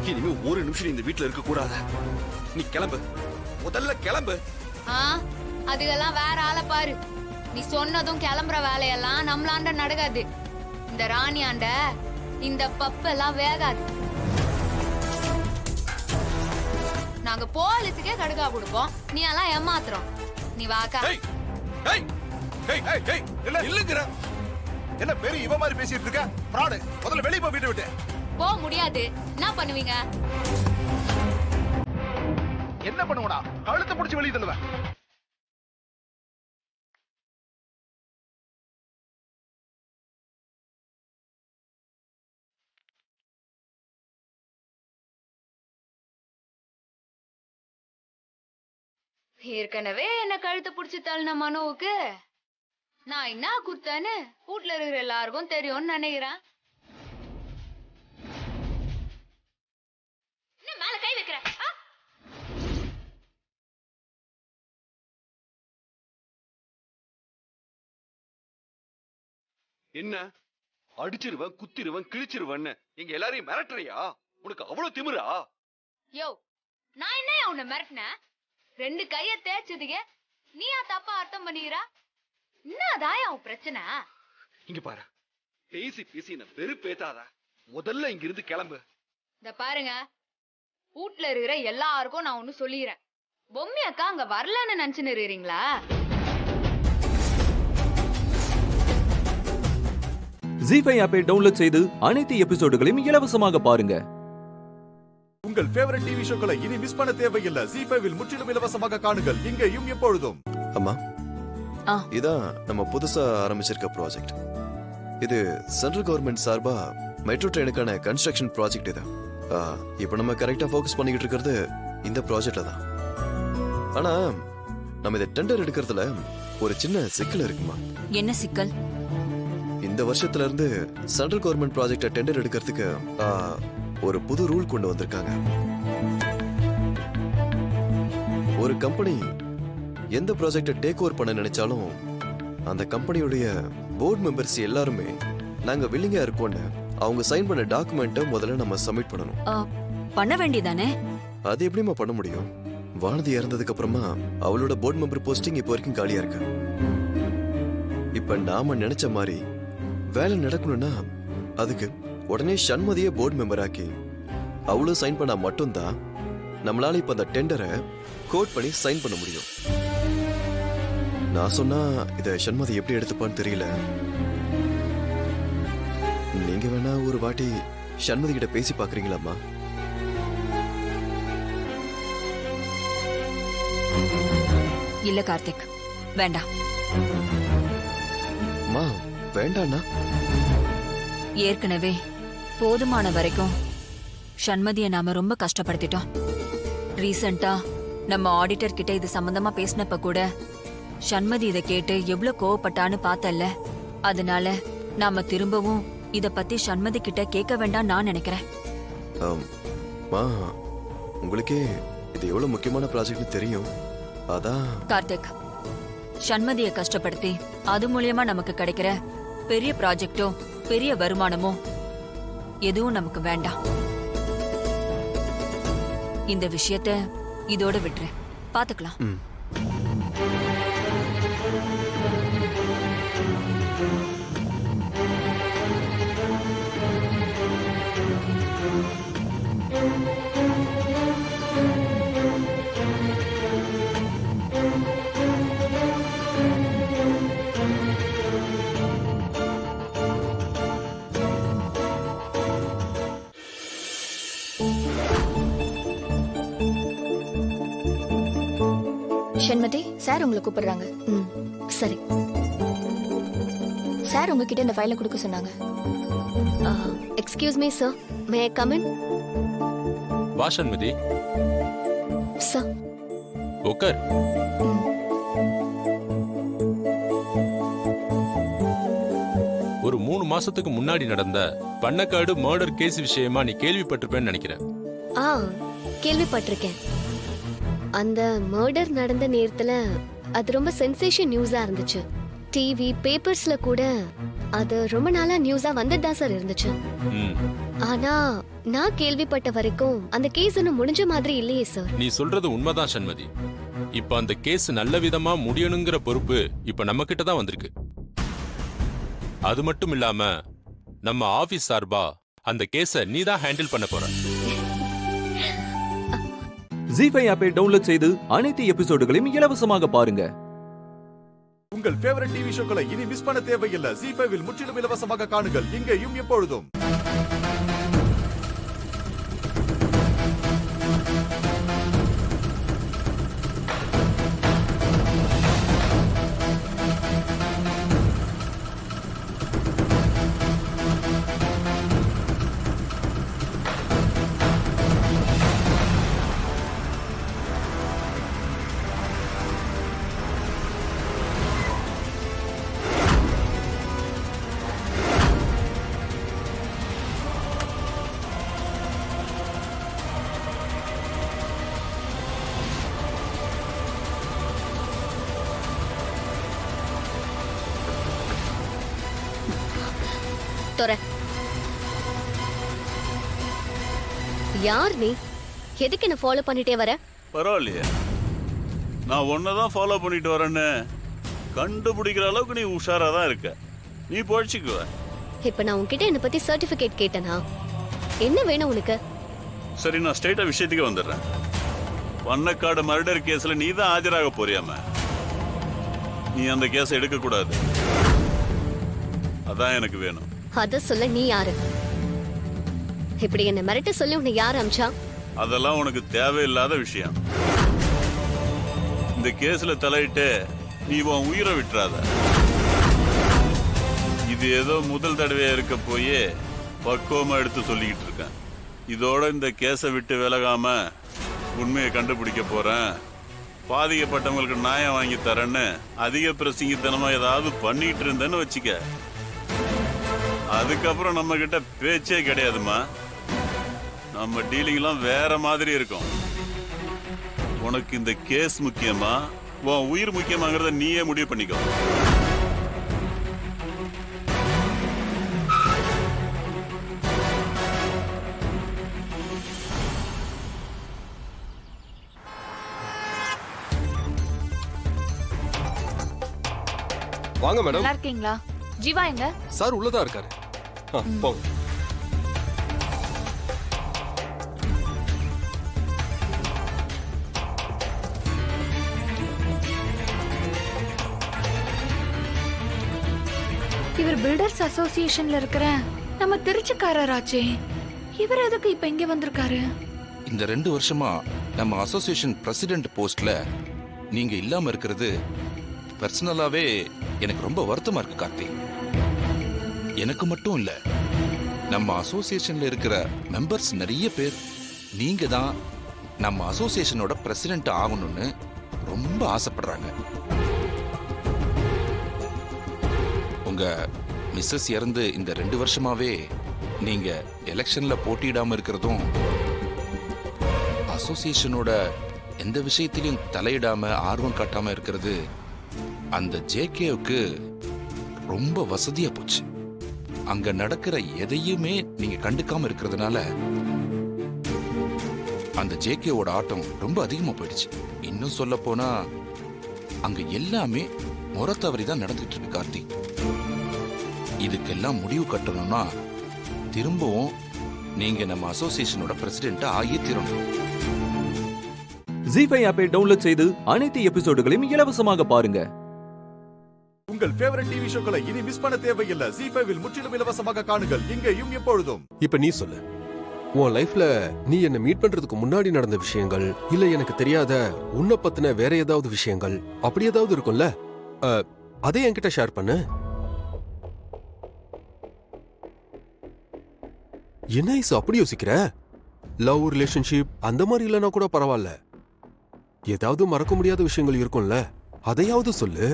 Speaker 4: இனிமே ஒரு நிமிஷம் இந்த வீட்டுல இருக்க கூடாது. நீ கிளம்பு, முதல்ல கிளம்பு.
Speaker 17: அதுக்கெல்லாம் வேற ஆளை பாரு. நீ சொன்னதும் கிளம்புற வேலையெல்லாம் நம்மளாண்ட நடக்காது. இந்த ராணியாண்ட இந்த பப்பெல்லாம் வேகாது. நாங்க போலீஸுக்கே கடுக்கா கொடுப்போம், நீ எல்லாம் ஏமாத்துறோம். நீ வாக்கா.
Speaker 21: என்ன பெரிய இவ மாதிரி பேசிட்டு இருக்க? ஃப்ராடு. முதல்ல வெளிய போ, வீட்டை விட்டு.
Speaker 3: போக முடியாது. என்ன பண்ணுவீங்க?
Speaker 23: என்ன பண்ணுவடா? கழுத்தை பிடிச்சி வெளியே தள்ளுவேன்.
Speaker 3: ஏற்கனவே என்ன கழுத்தை புடிச்சு தள்ளின மனோவுக்கு நான் என்ன குத்தேன்னு வீட்டுல இருக்கிற எல்லாருக்கும் தெரியும்னு நினைக்கிறேன். என்ன மேல கை வைக்கிற?
Speaker 23: என்ன அடிச்சிருவேன், குத்திருவேன், கிழிச்சிருவேன்னு எங்க எல்லாரையும் மிரட்டுறியா? உனக்கு அவ்வளவு திமிரா?
Speaker 3: யோ, நான் என்ன உன்னை மிரட்டினேன்? 2 கைய தேய்ச்சதுக்கு நீயா தப்பா அர்த்தம் பண்ணிக்கிறா? என்னதான் உன் பிரச்சனை?
Speaker 23: இங்க பாரு, பேசி பேசி என்ன வெறுப்பேத்தாத. முதல்ல இங்க இருந்து கிளம்பு.
Speaker 3: இந்த பாருங்க, வீட்டுல இருக்கிற எல்லாருக்கும் நான் ஒண்ணு சொல்லிக்கிறேன். பொம்மி அக்கா அங்க வரலன்னு நினைச்சுன்னு இருக்கிறீங்களா?
Speaker 8: ஜி5 ஆப்பை டவுன்லோட் செய்து அனைத்து எபிசோடுகளையும் இலவசமாக பாருங்க.
Speaker 1: உங்கள் ஃபேவரட் டிவி ஷோக்களை இனி மிஸ் பண்ண தேவையில்லை. ஜி5ல் முற்றிலும் இலவசமாக காணுங்கள், இங்கேயும் எப்பொழுதும்.
Speaker 13: அம்மா, இதான் நம்ம புதுசா ஆரம்பிச்சிருக்க ப்ராஜெக்ட். இது சென்ட்ரல் கவர்மெண்ட் சார்பா மெட்ரோ ட்ரெயினுக்கான கன்ஸ்ட்ரக்ஷன் ப்ராஜெக்ட். இது இப்போ நம்ம கரெக்டா ஃபோக்கஸ் பண்ணிக்கிட்டு இருக்கிறது இந்த ப்ராஜெக்ட்ல தான். ஆனா நம்ம இதை டெண்டர் எடுக்கிறதுல ஒரு சின்ன சிக்கல் இருக்குமா?
Speaker 18: என்ன சிக்கல்?
Speaker 13: இந்த வருஷத்துல இருந்து சென்ட்ரல் கவர்மெண்ட் ப்ராஜெக்ட டெண்டர் எடுக்கிறதுக்கு ஒரு புது ரூல் கொண்டு வந்திருக்காங்க. ஒரு கம்பெனி எந்த ப்ராஜெக்டை டேக் ஓவர் பண்ண நினைச்சாலும் அந்த கம்பெனியுடைய போர்டு மெம்பர்ஸ் எல்லாருமே நாங்க வில்லிங்கா இருக்கோம்னு அவங்க சைன் பண்ண டாக்குமெண்ட்டை முதல்ல நம்ம சப்மிட் பண்ணணும்.
Speaker 18: பண்ண வேண்டியதானே?
Speaker 13: அது எப்படிமா பண்ண முடியும்? வானதி இறந்ததுக்கு அப்புறமா அவளோட போர்டு மெம்பர் போஸ்டிங் இப்போ வரைக்கும் காலியா இருக்கு. இப்ப நாம நினைச்ச மாதிரி வேலை நடக்கணும்னா அதுக்கு உடனே சண்மதியை போர்டு மெம்பர் ஆக்கி அவளும் சைன் பண்ணா மட்டும்தான் நம்மளால இப்ப அந்த டெண்டரை கோட் பண்ணி சைன் பண்ண முடியும். நான் சொன்னா இத சண்மதி எப்படி எடுத்துப்பான்னு தெரியல. நீங்க வேணா ஒரு வாட்டி சண்மதி கிட்ட பேசி பாக்குறீங்களாம்மா?
Speaker 18: இல்ல கார்த்திக், வேண்டாம்.
Speaker 13: மா, வேண்டாண்ணா.
Speaker 18: ஏற்கனவே போதுமான வரைக்கும் சண்மதியை நாம ரொம்ப கஷ்டப்படுத்திட்டோம். ரீசெண்டா நம்ம ஆடிட்டர் கிட்ட இது சம்பந்தமா பேசினப்ப கூட சண்மதி இதை கேட்டு எவ்வளவு கோவப்பட்டான்னு பார்த்தல்ல. அதனால நாம திரும்பவும் இத பத்தி சண்மதி கிட்ட கேட்க வேண்டாம் நான் நினைக்கிறேன்.
Speaker 13: உங்களுக்கே இது எவ்வளவு முக்கியமான ப்ராஜெக்ட் தெரியும். அதான்
Speaker 18: கார்த்திக், சண்மதியை கஷ்டப்படுத்தி அது மூலியமா நமக்கு கிடைக்கிற பெரிய ப்ராஜெக்டோ பெரிய வருமானமோ எதுவும் நமக்கு வேண்டாம். இந்த விஷயத்த இதோட விட்டுரு, பாத்துக்கலாம்.
Speaker 2: சண்மதி சார் உங்களை கூப்பிடுறாங்க. சரி சார், உங்ககிட்ட இந்த ஃபைலை கொடுக்க சொன்னாங்க. Excuse me sir, May I come in?
Speaker 14: வா சண்மதி.
Speaker 2: சார்
Speaker 14: உட்கார். ஒரு 3 மாசத்துக்கு முன்னாடி நடந்த பண்ணக்காடு மர்டர் கேஸ் விஷயமா நீ கேள்விப்பட்டிருப்பேன்னு நினைக்கிறேன்.
Speaker 2: கேள்விப்பட்டிருக்கேன். அந்த மர்டர் நடந்த நேரத்துல அது ரொம்ப சென்சேஷன் நியூஸா இருந்துச்சு. டிவி பேப்பர்ஸ்ல கூட அது ரொம்ப நாளா நியூஸா வந்துட்டு தான் சார் இருந்துச்சு. ஆனா நான் கேள்விப்பட்ட வரைக்கும் அந்த கேஸ் இன்னும் முடிஞ்ச மாதிரி இல்லையே சார்.
Speaker 14: நீ சொல்றது உண்மைதான் சண்மதி. இப்ப அந்த கேஸ் நல்ல விதமா முடியணுங்கிற பொறுப்பு இப்ப நம்ம கிட்ட தான் வந்திருக்கு. அது மட்டும் இல்லாம நம்ம ஆபீஸ் சார்பா அந்த கேஸ நீ தான் ஹேண்டில் பண்ண போற.
Speaker 8: ஜி5 ஆப்பை டவுன்லோட் செய்து அனைத்து எபிசோடுகளையும் இலவசமாக பாருங்க.
Speaker 1: உங்கள் ஃபேவரட் டிவி ஷோக்களை இனி மிஸ் பண்ண தேவையில்லை. ஜி5ல் முற்றிலும் இலவசமாக காணுங்கள், இங்கேயும் எப்பொழுதும்.
Speaker 11: தொற. யார் நீ? எதுக்கு என்ன ஃபாலோ பண்ணிட்டே வர?
Speaker 15: பரவாயில்லையே, நான் ஒன்னதான் ஃபாலோ பண்ணிட்டு வரேன்னு கண்டுபிடிக்கிற அளவுக்கு நீ உஷாரா தான் இருக்க. நீ பொழைச்சிக்குவ.
Speaker 11: இப்ப நான் உன்கிட்ட என்ன பத்தி சர்டிபிகேட் கேட்டனா? என்ன வேணும் உனக்கு?
Speaker 15: சரி, நான் ஸ்ட்ரைட்டா விஷயத்துக்கு வந்துடுறேன். வண்ணக்காடு மர்டர் கேஸ்ல நீ தான் ஆஜராக போறியாம. நீ அந்த கேஸ் எடுக்க கூடாது. அதான் எனக்கு வேணும்.
Speaker 11: அத சொல்ல நீ யாரு? இப்படி என்ன மிரட்ட சொல்லி உன்னை யார் அமிச்சா?
Speaker 15: அதெல்லாம் உனக்கு தேவையில்லாத விஷயம். இந்த கேஸ்ல தலையிட்டு நீ உன் உயிரை விட்டுறாத. இது ஏதோ முதல் தடவையா இருக்க போயே பக்குவமா எடுத்து சொல்லிக்கிட்டு இருக்கேன். இதோட இந்த கேஸை விட்டு விலகாம உண்மையை கண்டுபிடிக்க போறேன், பாதிக்கப்பட்டவங்களுக்கு நியாயம் வாங்கி தரேன்னு அதிக பிரசங்கித்தனமா ஏதாவது பண்ணிட்டு இருந்தேன்னு வச்சுக்க, அதுக்கப்புறம் நம்ம கிட்ட பேச்சே கிடையாதுமா. நம்ம டீலிங்லாம் வேற மாதிரி இருக்கும். உனக்கு இந்த கேஸ் முக்கியமா, உன் உயிர் முக்கியமாங்கிறத நீயே முடிவு பண்ணிக்கோ.
Speaker 19: வாங்க மேடம்.
Speaker 6: நல்லா இருக்கீங்களா? ஜீவா எங்க?
Speaker 19: சார் உள்ளதா இருக்காரு. போங்க.
Speaker 6: இவர் பில்டர்ஸ் அசோசியேஷன்ல இருக்கிற நம்ம திருச்சிக்காரராச்சே. இவர் எதுக்கு இப்ப இங்க வந்திருக்காரு?
Speaker 20: இந்த 2 வருஷமா நம்ம அசோசியேஷன் பிரசிடென்ட் போஸ்ட்ல நீங்க இல்லாம இருக்கிறது பர்சனலாவே எனக்கு ரொம்ப வருத்தமா இருக்கு கார்த்தி. எனக்கு மட்டும் இல்ல, நம்ம அசோசியேஷன்ல இருக்கிற மெம்பர்ஸ் நிறைய பேர் நீங்க தான் நம்ம அசோசியேஷனோட பிரசிடென்ட் ஆகணும்னு ரொம்ப ஆசைப்படுறாங்க. உங்க மிஸ்ஸஸ் இறந்து இந்த 2 வருஷமாவே நீங்க எலெக்ஷன்ல போட்டியிடாம இருக்கிறதும், அசோசியேஷனோட எந்த விஷயத்திலையும் தலையிடாம ஆர்வம் காட்டாம இருக்கிறது அந்த ஜேகேவுக்கு ரொம்ப வசதியா போச்சு. அங்க நடக்கிற எதையுமே நீங்க கண்டுக்காம இருக்கிறதுனால அந்த ஜேகேவோட ஆட்டம் ரொம்ப அதிகமா போயிடுச்சு. இன்னும் சொல்ல போனா அங்க எல்லாமே முறை தவறி தான் நடந்துட்டு இருக்கு கார்த்தி. இதுக்கெல்லாம் முடிவு கட்டணும்னா திரும்பவும் நீங்க நம்ம அசோசியேஷனோட பிரசிடென்ட் ஆகியே தீரணும்.
Speaker 8: ஜீ5 ஆப்பை டவுன்லோட் செய்து அனைத்து எபிசோடுகளையும் இலவசமாக பாருங்க.
Speaker 1: உங்கள் ஃபேவரட் டிவி ஷோக்களை இனி மிஸ் பண்ண தேவையில்லை. ஜீ5 முற்றிலும் இலவசமாக காணுங்கள், இங்கேயும் எப்பொழுதும்.
Speaker 19: இப்ப நீ சொல்லு, உன் லைஃப்ல நீ என்ன மீட் பண்றதுக்கு முன்னாடி நடந்த விஷயங்கள், இல்ல எனக்கு தெரியாத உன்னை பத்தின வேற ஏதாவது விஷயங்கள் அப்படி ஏதாவது இருக்கும்ல, அதை என்கிட்ட ஷேர் பண்ணு. என்ன ஐசு அப்படி யோசிக்கிற? லவ் ரிலேஷன்ஷிப் அந்த மாதிரி இல்லைன்னா கூட பரவாயில்ல, ஏதாவது மறக்க முடியாத விஷயங்கள் இருக்கும்ல, அதையாவது சொல்லு.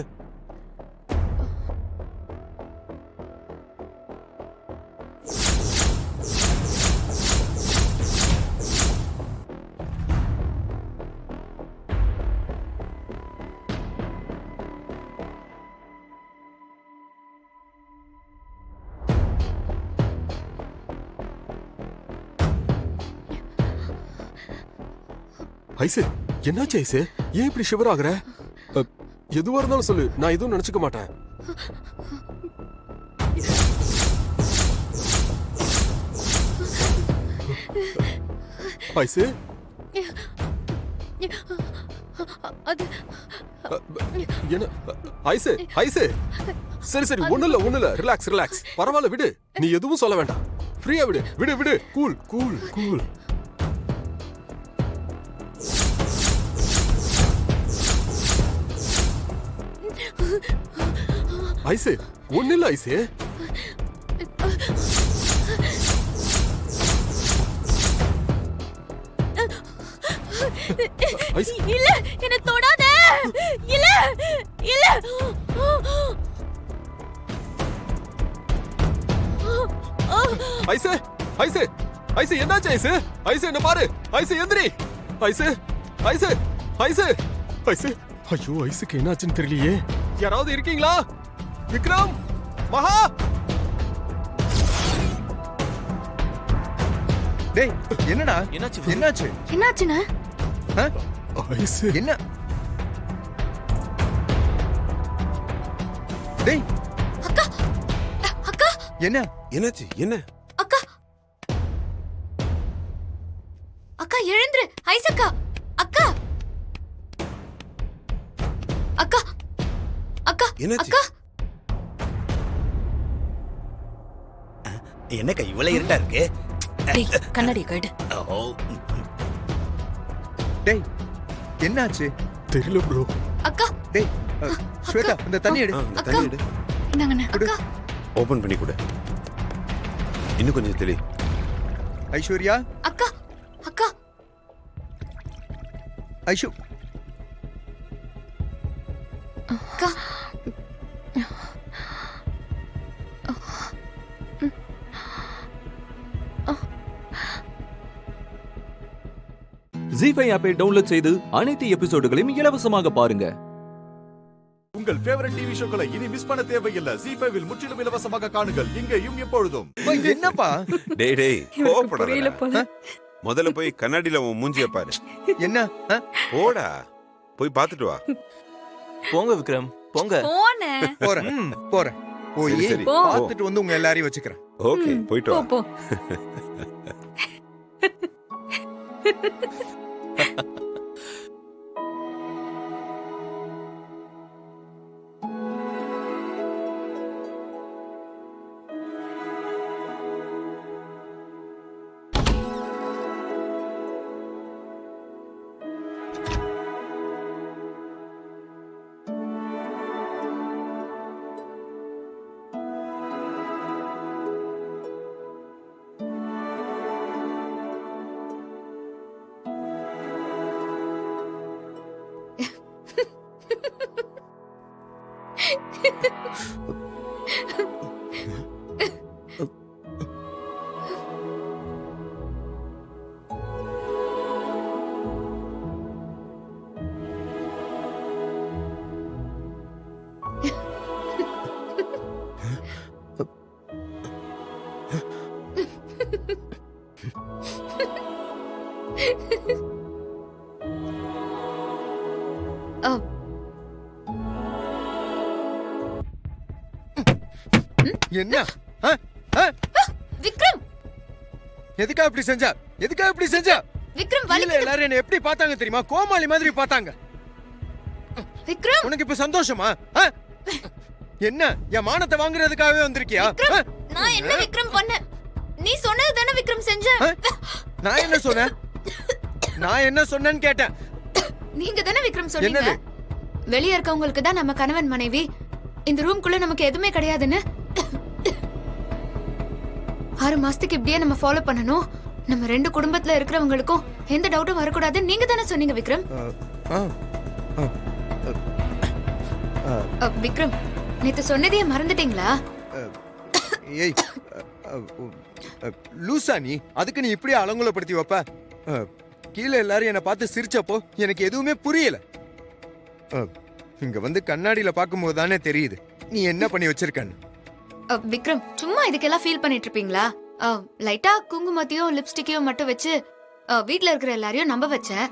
Speaker 19: ஐசு, என்னாச்சு ஐசு? ஏன் இப்படி ஷிவர் ஆகுற? எதுவா இருந்தாலும் சொல்லு, நான் எதுவும் நினைச்சுக்க மாட்டேன். ஐசு, என்ன ஐசு? ஐசு, சரி சரி, ஒண்ணு இல்ல, ரிலாக்ஸ். பரவாயில்ல, விடு. நீ எதுவும் சொல்ல வேண்டாம், ஃப்ரீயா விடு. கூல். ஐசு, ஒண்ணு இல்ல ஐசு.
Speaker 6: இல்ல, என்ன தொடாத. இல்ல.
Speaker 19: ஐசு, என்னாச்சு ஐசு? ஐசு, என்ன பாரு. ஐசு, எந்திரி. ஐசு. ஐயோ, ஐசுக்கு என்னாச்சுன்னு தெரியலையே. யாராவது இருக்கீங்களா? விக்ரம், மகா.
Speaker 9: டேய் என்னடா என்னாச்சு
Speaker 2: என்னாச்சுண்ணா?
Speaker 9: என்ன டேய்
Speaker 2: அக்கா அக்கா
Speaker 9: என்ன
Speaker 10: என்னாச்சு என்ன
Speaker 2: அக்கா அக்கா எழுந்துரு. ஐசக்கா அக்கா அக்கா அக்கா
Speaker 10: என்னாச்சு?
Speaker 2: அக்கா
Speaker 10: என்னக்கா இவ்வளவு இருட்டா இருக்கு?
Speaker 18: கண்ணாடி கைடு.
Speaker 9: டேய் என்னாச்சு?
Speaker 10: தெரியல ப்ரோ.
Speaker 2: அக்கா
Speaker 9: டேய் ஸ்வேதா இந்த தண்ணி எடு.
Speaker 10: இந்த தண்ணி எடு.
Speaker 2: இந்தாங்கண்ணா. அக்கா
Speaker 10: ஓபன் பண்ணி கொடு. இன்னும் கொஞ்சம் தெளி.
Speaker 9: ஐஸ்வர்யா
Speaker 2: அக்கா அக்கா
Speaker 9: ஐஷு
Speaker 2: அக்கா
Speaker 8: ஜி5 ஆப்பை டவுன்லோட் செய்து அனைத்து எபிசோடுகளையும் இலவசமாக பாருங்க.
Speaker 1: உங்கள் ஃபேவரட் டிவி ஷோக்களை இனி மிஸ் பண்ண தேவையில்லை. ஜி5 இல் முற்றிலும் இலவசமாக காணுங்கள் இங்கேயும் எப்பொழுதும்.
Speaker 9: என்னப்பா?
Speaker 10: டேய் கோவப்படாத. முதல்ல போய் கண்ணாடியில உன் மூஞ்சிய பாரு.
Speaker 9: என்ன?
Speaker 10: போடா போய் பார்த்துட்டு வா.
Speaker 16: போங்க விக்ரம் போங்க.
Speaker 9: போறேன் போய் பார்த்துட்டு வந்து உங்க எல்லாரையும் வச்சுக்கிறேன்.
Speaker 10: ஓகே போயிட்டு வா.
Speaker 18: போ.
Speaker 9: என்ன
Speaker 2: விக்ரம்
Speaker 9: எதுக்கா இப்படி செஞ்சா? எதுக்கா இப்படி செஞ்சா?
Speaker 2: விக்ரம்
Speaker 9: வலிக்குது. எல்லாரும் என்ன எப்படி பார்த்தாங்க தெரியுமா? கோமாளி மாதிரி பார்த்தாங்க.
Speaker 2: விக்ரம்
Speaker 9: உனக்கு இப்ப சந்தோஷமா? என்ன என் மானத்தை வாங்குறதுக்காகவே வந்திருக்கியா?
Speaker 2: நான் என்ன விக்ரம் பண்ண? நீ சொன்னது தானே விக்ரம் செஞ்ச.
Speaker 9: நான் என்ன சொன்னேன்? நான் என்ன சொன்னேன்னு கேட்டேன்.
Speaker 2: நீங்க தானே விக்ரம் சொன்னீங்க வெளிய இருக்கவங்களுக்கு தான் நம்ம கணவன் மனைவி, இந்த ரூம்குள்ள நமக்கு எதுவுமே கிடையாதுன்னு. 6 மாசத்துக்கு இப்படியே நம்ம ஃபாலோ பண்ணணும். நம்ம 2 குடும்பத்துல இருக்கிறவங்களுக்கும் எந்த டவுட்டும் வரக்கூடாதுன்னு நீங்க தானே சொன்னீங்க விக்ரம். விக்ரம் நேத்து சொன்னதையே மறந்துட்டீங்களா?
Speaker 9: ஏய் லூசா நீ? அதுக்கு நீ இப்படியே அலங்குலப்படுத்தி வைப்ப? கீழே எல்லாரும் என்ன பார்த்து சிரிச்சப்போ எனக்கு எதுவுமே புரியல. இங்க வந்து கண்ணாடியில பார்க்கும்போது தானே தெரியுது நீ என்ன பண்ணி வச்சிருக்கன்னு.
Speaker 2: விக்ரம் சும்மா இதுக்கெல்லாம் ஃபீல் பண்ணிட்டு இருப்பீங்களா? லைட்டா குங்குமத்தையும் லிப்ஸ்டிக்கையும் மட்டும் வச்சு வீட்ல இருக்கிற எல்லாரையும் நம்ப வச்சேன்.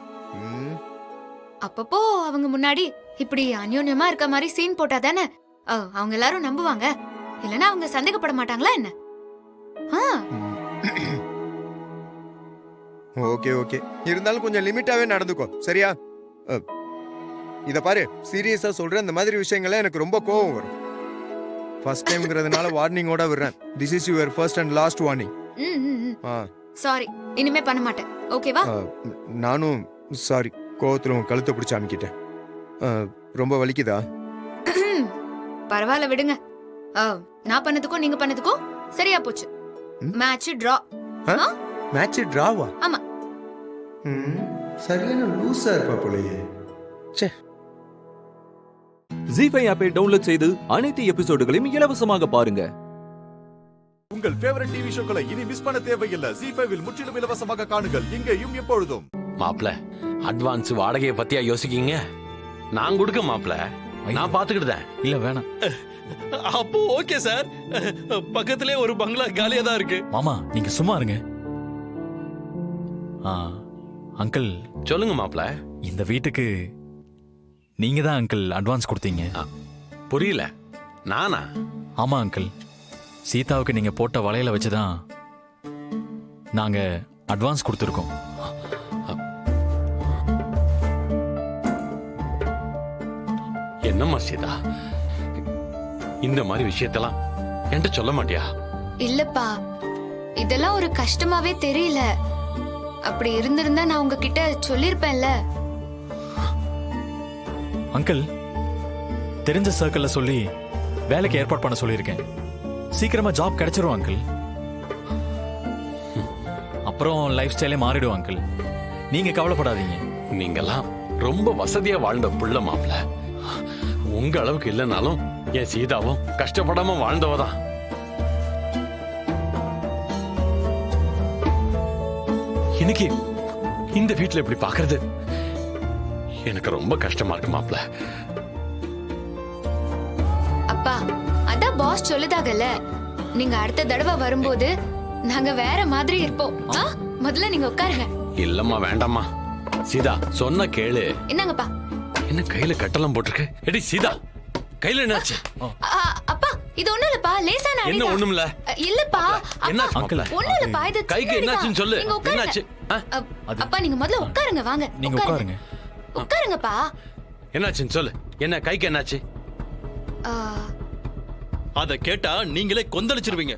Speaker 2: அப்பப்போ அவங்க முன்னாடி இப்படி அந்யோன்யமா இருக்க மாதிரி சீன் போட்டா தானே அவங்க எல்லாரும் நம்புவாங்க. இல்லனா அவங்க சந்தேகப்பட மாட்டாங்களா என்ன?
Speaker 9: ஓகே ஓகே, இருந்தாலும் கொஞ்சம் லிமிட்டாவே நடந்துக்கோ சரியா? இத பாரு, சீரியஸா சொல்றேன், இந்த மாதிரி விஷயங்கள எனக்கு ரொம்ப கோவம் வரும். ஃபர்ஸ்ட் டைம்ங்கிறதுனால வார்னிங்கோட விடுறேன். This is your first and last warning.
Speaker 2: Sorry, இனிமே பண்ண மாட்டேன். ஓகேவா?
Speaker 9: நானும் சாரி, கோவத்துல உன் கழுத்தை பிடிச்சு அமுக்கிட்டேன். ரொம்ப வலிக்குதா?
Speaker 2: பரவாயில்ல விடுங்க. நான் பண்ணதுக்கும் நீங்க பண்ணதுக்கும் சரியா போச்சு. Match draw.
Speaker 9: மேட்ச் டிராவா?
Speaker 2: ஆமா.
Speaker 9: சரியான லூசா இருப்பா போலயே. ச்சே.
Speaker 8: ஜி5 ஆப்பை டவுன்லோட் செய்து அனைத்து எபிசோடுகளையும் இலவசமாக பாருங்க.
Speaker 1: உங்கள் ஃபேவரட் டிவி ஷோக்களை இனி மிஸ் பண்ண தேவையில்லை. ஜி5 இல் முற்றிலும் இலவசமாக காணுங்கள் இங்கேயும் எப்பொழுதும்.
Speaker 12: மாப்ள, அட்வான்ஸ் வாடகையை பத்தியா யோசிக்கீங்க? நான் கொடுக்க மாப்ள, நான் பாத்துக்கிட்டேன்.
Speaker 16: இல்ல வேணாம்.
Speaker 12: அப்போ ஓகே சார், பக்கத்திலே ஒரு பங்களா காலியா தான் இருக்கு.
Speaker 16: மாமா நீங்க சும்மா இருங்க.
Speaker 5: அங்கிள்
Speaker 12: சொல்லுங்க மாப்ள.
Speaker 5: இந்த வீட்டுக்கு நீங்க தான் அங்கிள் அட்வான்ஸ் கொடுத்தீங்க.
Speaker 12: புரியல. நானா?
Speaker 5: ஆமா அங்கிள். சீதாவுக்கு நீங்க போட்ட வலையில வச்சுதான் நாங்க அட்வான்ஸ் கொடுத்துருக்கோம்.
Speaker 12: என்னம்மா சீதா, இந்த மாதிரி விஷயத்தெல்லாம் என்கிட்ட சொல்ல மாட்டியா?
Speaker 17: இல்லப்பா, இதெல்லாம் ஒரு கஷ்டமாவே தெரியல. அப்படி இருந்திருந்தா நான் உங்ககிட்ட சொல்லிருப்பேன்ல.
Speaker 5: அங்கிள், தெரிஞ்ச சர்க்கிள்ல சொல்லி வேலைக்கு ஏற்பாடு பண்ண சொல்லியிருக்கேன். சீக்கிரமா ஜாப் கிடைச்சிரும் அங்கிள். அப்புறம் லைஃப் ஸ்டைலே மாறிடும் அங்கிள். நீங்க கவலைப்படாதீங்க.
Speaker 12: நீங்கெல்லாம் ரொம்ப வசதியா வாழ்ந்த புள்ள மாப்ள. உங்க அளவுக்கு இல்லைனாலும் என் சீதாவும் கஷ்டப்படாம வாழ்ந்தவதான். இன்னைக்கு இந்த வீட்டுல இப்படி பாக்குறது எனக்கு ரொம்ப கஷ்டமா இருக்கு மாப்ள.
Speaker 17: அப்பா, அதான் பாஸ் சொல்லுதாகல, நீங்க அடுத்த தடவை வரும்போது நாங்க வேற மாதிரி இருப்போம். முதல்ல நீங்க உட்காருங்க.
Speaker 12: இல்லம்மா, வேண்டாம்மா. சீதா சொன்ன கேளு.
Speaker 17: என்னங்கப்பா?
Speaker 12: என்ன கையில கட்டலாம் போட்டிருக்கு? எடி சீதா, கையில என்னாச்சு?
Speaker 17: அப்பா, இது ஒண்ணும் இல்லப்பா, லேசான அடி.
Speaker 12: என்ன ஒண்ணுமில்ல?
Speaker 17: இல்லப்பா,
Speaker 12: என்னாச்சு மாப்ள?
Speaker 17: ஒண்ணும் இல்லப்பா, இது
Speaker 12: கைக்கு என்னாச்சுன்னு சொல்லு. என்னாச்சு?
Speaker 17: அப்பா, நீங்க முதல்ல உட்காருங்க. வாங்க,
Speaker 12: நீங்க உட்காருங்க.
Speaker 17: உட்காருங்கப்பா.
Speaker 12: என்னாச்சுன்னு சொல்லு. என்ன கைக்கு என்னாச்சு?
Speaker 7: அத கேட்டா நீங்களே கொந்தளிச்சிருவீங்க.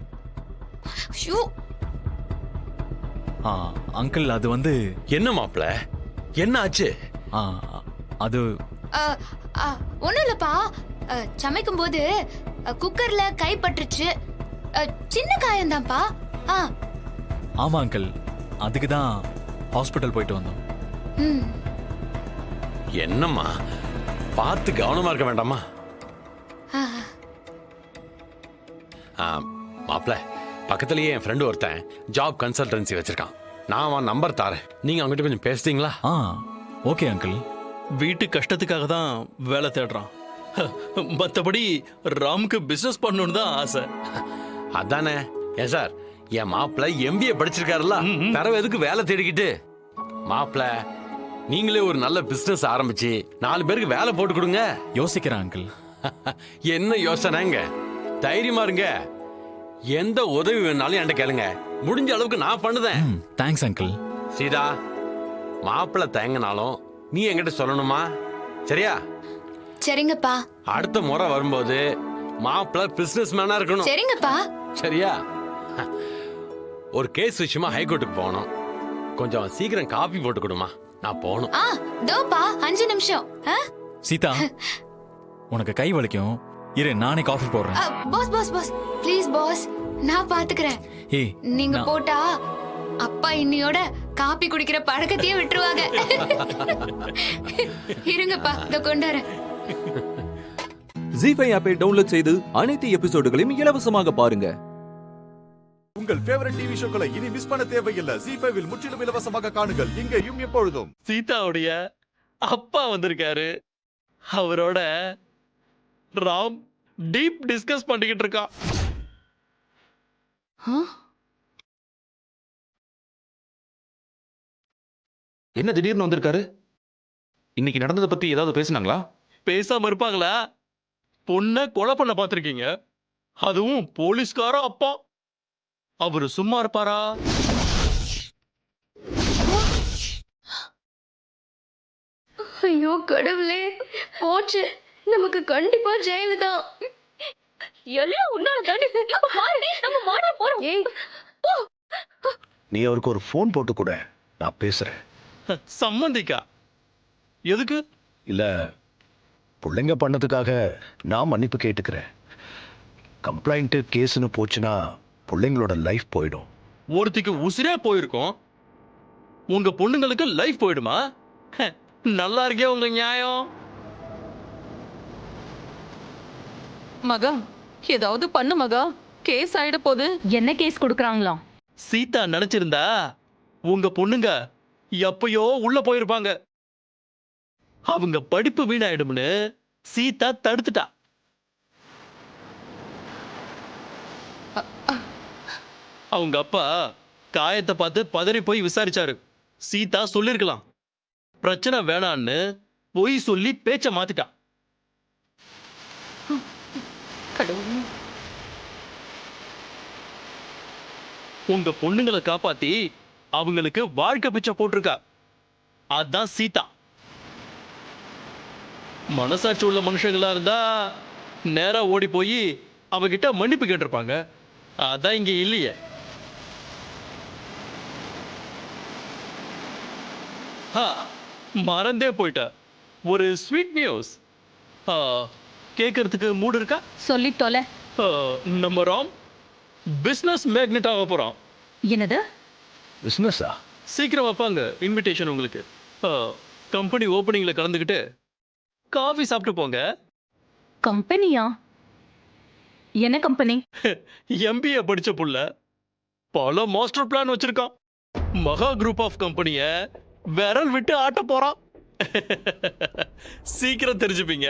Speaker 5: அங்கிள், அது வந்து
Speaker 12: என்ன மாப்ள, என்ன ஆச்சு?
Speaker 5: அது
Speaker 17: ஒண்ணும் இல்லப்பா, சமைக்கும் போது குக்கர்ல கை பட்டுருச்சு. சின்ன காயம்தான்ப்பா.
Speaker 5: ஆமா அங்கிள், அதுக்கு தான் ஹாஸ்பிட்டல் போயிட்டு வந்தோம்.
Speaker 12: என்னம்மா, பார்த்து கவனமா இருக்க வேண்டாமா? மாப்ள, பக்கத்துலயே என் ஃப்ரெண்டு ஒருத்தன் ஜாப் கன்சல்டன்சி வச்சிருக்கான். நான் அவன் நம்பர் தாரேன். நீங்க அவங்ககிட்ட கொஞ்சம் பேசுறீங்களா?
Speaker 5: Okay uncle.
Speaker 7: வீட்டு கஷ்டத்துக்காக தான் வேலை தேடுறான். மத்தபடி ராமுக்கு பிசினஸ் பண்ணணும்னு தான் ஆசை.
Speaker 12: அதானே. ஏன் சார், என் மாப்பிள்ள MBA படிச்சிருக்காருல்ல, பிறகு எதுக்கு வேலை தேடிக்கிட்டு? மாப்பிள்ள, நீங்களே ஒரு நல்ல பிசினஸ் ஆரம்பிச்சு 4 பேருக்கு வேலை போட்டு கொடுங்க.
Speaker 5: யோசிக்கிறேன் அங்கிள்.
Speaker 12: என்ன யோசனைங்க? தைரியமா இருங்க. எந்த உதவி வேணாலும் என்கிட்ட கேளுங்க. முடிஞ்ச அளவுக்கு நான் பண்ணுதேன்.
Speaker 5: Thanks uncle.
Speaker 12: சீதா, மாப்பிள்ள தயங்கினாலும் நீ என்கிட்ட சொல்லணுமா? சரியா?
Speaker 17: சரிங்கப்பா.
Speaker 12: அடுத்த முறை வரும்போது மாப்பிள்ள பிசினஸ் மேனா இருக்கணும்.
Speaker 17: சரிங்கப்பா.
Speaker 12: சரியா? ஒரு கேஸ் விஷயமா ஹைகோர்ட்டுக்கு போகணும். கொஞ்சம் சீக்கிரம் காபி போட்டு கொடுமா, நான் போகணும்.
Speaker 17: தோப்பா, 5 நிமிஷம்.
Speaker 5: சீதா, உனக்கு கை வலிக்கும், இரு நானே காஃபி போடுறேன்.
Speaker 17: Boss boss boss, please boss, நான் பாத்துக்கிறேன். நீங்க போட்டா அப்பா இன்னியோட காபி குடிக்கிற பழக்கத்தையே விட்டுருவாங்க. இருங்கப்பா, இத கொண்டாரேன்.
Speaker 8: ஜீ5 ஆப்பை டவுன்லோட் செய்து அனைத்து எபிசோடுகளையும் இலவசமாக பாருங்க.
Speaker 1: உங்கள் ஃபேவரட் டிவி ஷோக்களை இனி மிஸ் பண்ண தேவையில்லை. ஜீ5 முற்றிலும் இலவசமாக காணுங்கள், இங்கேயும் எப்பொழுதும்.
Speaker 7: சீதாவுடைய அப்பா வந்திருக்காரு. அவரோட ராம் டீப் டிஸ்கஸ் பண்ணிக்கிட்டு இருக்கான்.
Speaker 22: என்ன திடீர்னு வந்திருக்காரு? இன்னைக்கு நடந்ததை பத்தி ஏதாவது பேசினாங்களா?
Speaker 7: பேசாம இருப்பாங்களா? பொண்ணை கொலை பண்ண பார்த்திருக்கீங்க, அதுவும் போலீஸ்கார அப்பா. அவரு சும்மா இருப்பாரா?
Speaker 24: ஐயோ கடவுளே, போச்சு, நமக்கு கண்டிப்பா ஜெயிலு தான். எல்லாம் உன்னால தாண்டி நம்ம மாட போறோம்.
Speaker 21: நீ அவருக்கு ஒரு ஃபோன் போட்டு கூட, நான் பேசுறேன்.
Speaker 7: சம்மந்திக்கா? எதுக்கு?
Speaker 21: இல்ல, பிள்ளைங்க பண்ணதுக்காக நான் மன்னிப்பு கேட்டுக்கிறேன். கம்ப்ளைண்ட் கேஸ்னு போச்சுன்னா பிள்ளைங்களோட லைஃப் போயிடும்.
Speaker 7: ஒருத்திக்கு உசிரே போயிருக்கோம், உங்க பொண்ணுங்களுக்கு லைஃப் போயிடுமா? நல்லா இருக்கே உங்க நியாயம்.
Speaker 25: மகா, ஏதாவது பண்ணு மகா, கேஸ் ஆயிட போகுது. என்ன கேஸ் கொடுக்கறாங்களாம்?
Speaker 7: சீதா நினைச்சிருந்தா உங்க பொண்ணுங்க எப்பயோ உள்ள போயிருப்பாங்க. அவங்க படிப்பு வீணாயிடும்னு சீதா தடுத்துட்டா. அவங்க அப்பா காயத்தை பார்த்து பதறி போய் விசாரிச்சாரு. சீதா சொல்லிருக்கலாம். பிரச்சனை வேணான்னு பொய் சொல்லி பேச்ச மாத்திட்டா. உங்க பொண்ணுங்களை காப்பாத்தி அவங்களுக்கு வாழ்க்கை பிச்சை போட்டிருக்கா. அதான் சீதா. மனசாட்சி உள்ள மனுஷங்களா இருந்தா நேரா ஓடி போய் அவகிட்ட மன்னிப்பு கேட்டிருப்பாங்க. அதான் இங்க இல்லையே. மறந்தே போயிட்ட. ஒரு ஸ்வீட் நியூஸ் கேட்கறதுக்கு மூடு இருக்கா?
Speaker 25: சொல்லிட்டோல.
Speaker 7: நம்ம ராம் பிசினஸ் மேக்னெட் ஆக போறோம்.
Speaker 25: என்னது
Speaker 21: பிசினஸா?
Speaker 7: சீக்கிரம் வைப்பாங்க இன்விடேஷன் உங்களுக்கு. கம்பெனி ஓப்பனிங்ல கலந்துக்கிட்டு காஃபி சாப்பிட்டு போங்க.
Speaker 25: கம்பெனியா? என்ன கம்பெனி?
Speaker 7: எம்பிஏ படிச்ச புள்ள பல மாஸ்டர் பிளான் வச்சிருக்கான். மகா குரூப் ஆஃப் கம்பெனிய விரல் விட்டு ஆட்ட போறான். சீக்கிரம் தெரிஞ்சுப்பீங்க.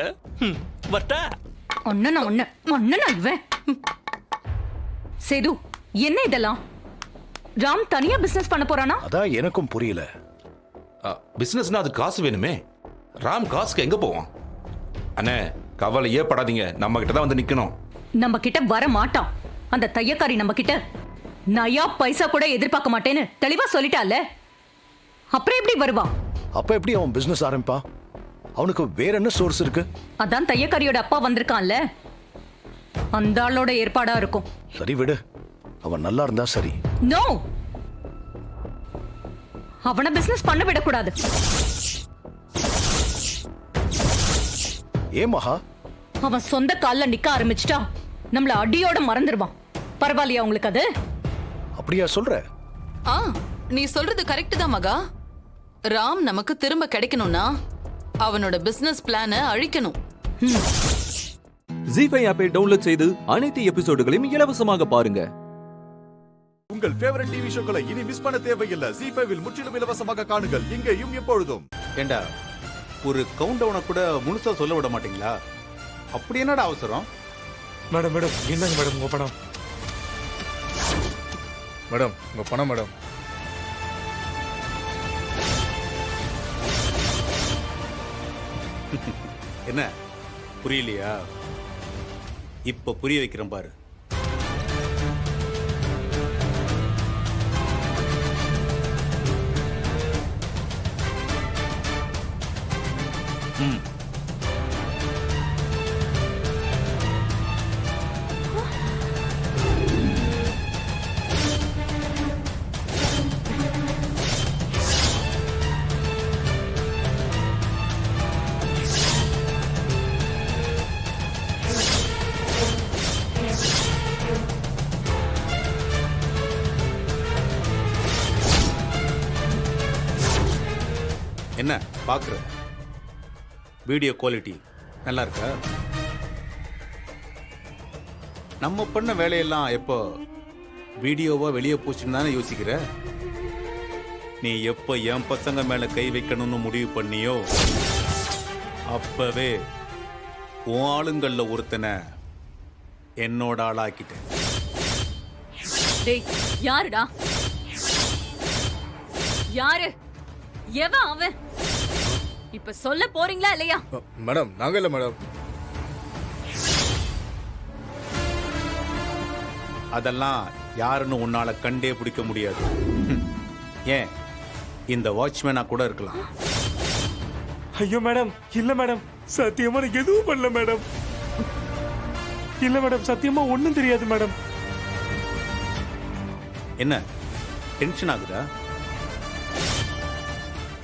Speaker 7: வட்டா
Speaker 25: ஒன்னு இவன். சேது, என்ன இதெல்லாம்? ராம் தனியா பிசினஸ் பண்ண போறானா?
Speaker 21: அதான் எனக்கும் புரியல.
Speaker 20: பிசினஸ்னா அது காசு வேணுமே. ராம் காசுக்கு எங்க போவான்? அண்ணே கவலையே படாதீங்க, நம்ம கிட்ட தான் வந்து நிக்கணும்.
Speaker 25: நம்ம கிட்ட வர மாட்டான். அந்த தையக்காரி நம்ம கிட்ட நயா பைசா கூட எதிர்பார்க்க மாட்டேன்னு தெளிவா சொல்லிட்டால. அப்புறம் எப்படி வருவான்?
Speaker 21: அப்ப எப்படி அவன் பிசினஸ் ஆரம்பிப்பான்? அவனுக்கு வேற என்ன சோர்ஸ் இருக்கு?
Speaker 25: அதான் தையக்காரியோட அப்பா வந்திருக்கான்ல, அந்த ஆளோட ஏற்பாடா இருக்கும்.
Speaker 21: சரி விடு, அவன் நல்லா இருந்தா சரி.
Speaker 25: நோ, அவனை பிசினஸ் பண்ண விடக்கூடாது.
Speaker 21: ஏன் மகா?
Speaker 25: அவன் சொந்த கால்ல நிக்க ஆரம்பிச்சிட்டா நம்மள அடியோட மறந்துடுவான். பரவாயில்லையா உங்களுக்கு அது?
Speaker 21: அப்படியா சொல்ற?
Speaker 25: நீ சொல்றது கரெக்ட் தான் மகா. ராம் நமக்கு திரும்ப கிடைக்கணும்னா அவனோட பிசினஸ் பிளானை அழிக்கணும்.
Speaker 8: ஜீ5 ஆப்பை டவுன்லோட் செய்து அனைத்து எபிசோடுகளையும் இலவசமாக பாருங்க.
Speaker 1: உங்கள் ஃபேவரட் டிவி ஷோக்களை இனி மிஸ் பண்ண தேவையில்லை. ஜீ5 முற்றிலும் இலவசமாக காணுங்கள் இங்கேயும் எப்பொழுதும்.
Speaker 3: ஏண்டா, ஒரு கவுண்ட் டவுனை கூட முழுசா சொல்ல விட மாட்டீங்களா? அப்படி என்னடா அவசரம்?
Speaker 21: மேடம் என்னங்க மேடம் உங்க பணம்?
Speaker 3: மேடம் உங்க பணம் மேடம். என்ன புரியலையா? இப்ப புரிய வைக்கிறேன் பாரு. என்ன பாக்குற? வீடியோ குவாலிட்டி நல்லா இருக்கா? நம்ம பண்ண வேலையெல்லாம் எப்போ வீடியோவா வெளியே போச்சுன்னு தானே யோசிக்கிற? நீ எப்போ என் பசங்க மேல கை வைக்கணும்னு முடிவு பண்ணியோ அப்பவே உன் ஆளுங்கள்ல ஒருத்தனை என்னோட ஆளாக்கிட்டேன்.
Speaker 25: யாருடா? யாரு? எவன் அவன்? இப்ப சொல்ல போறீங்களா இல்லையா?
Speaker 3: மேடம் நாங்க இல்ல மேடம். அதெல்லாம் யாருன்னு உன்னால கண்டே பிடிக்க முடியாது. ஏன் இந்த வாட்ச்மேனா கூட இருக்கலாம்.
Speaker 21: ஐயோ மேடம், இல்ல மேடம், சத்தியமா எனக்கு எதுவும் பண்ணல மேடம். இல்ல மேடம், சத்தியமா ஒண்ணும் தெரியாது மேடம்.
Speaker 3: என்ன டென்ஷன் ஆகுதா?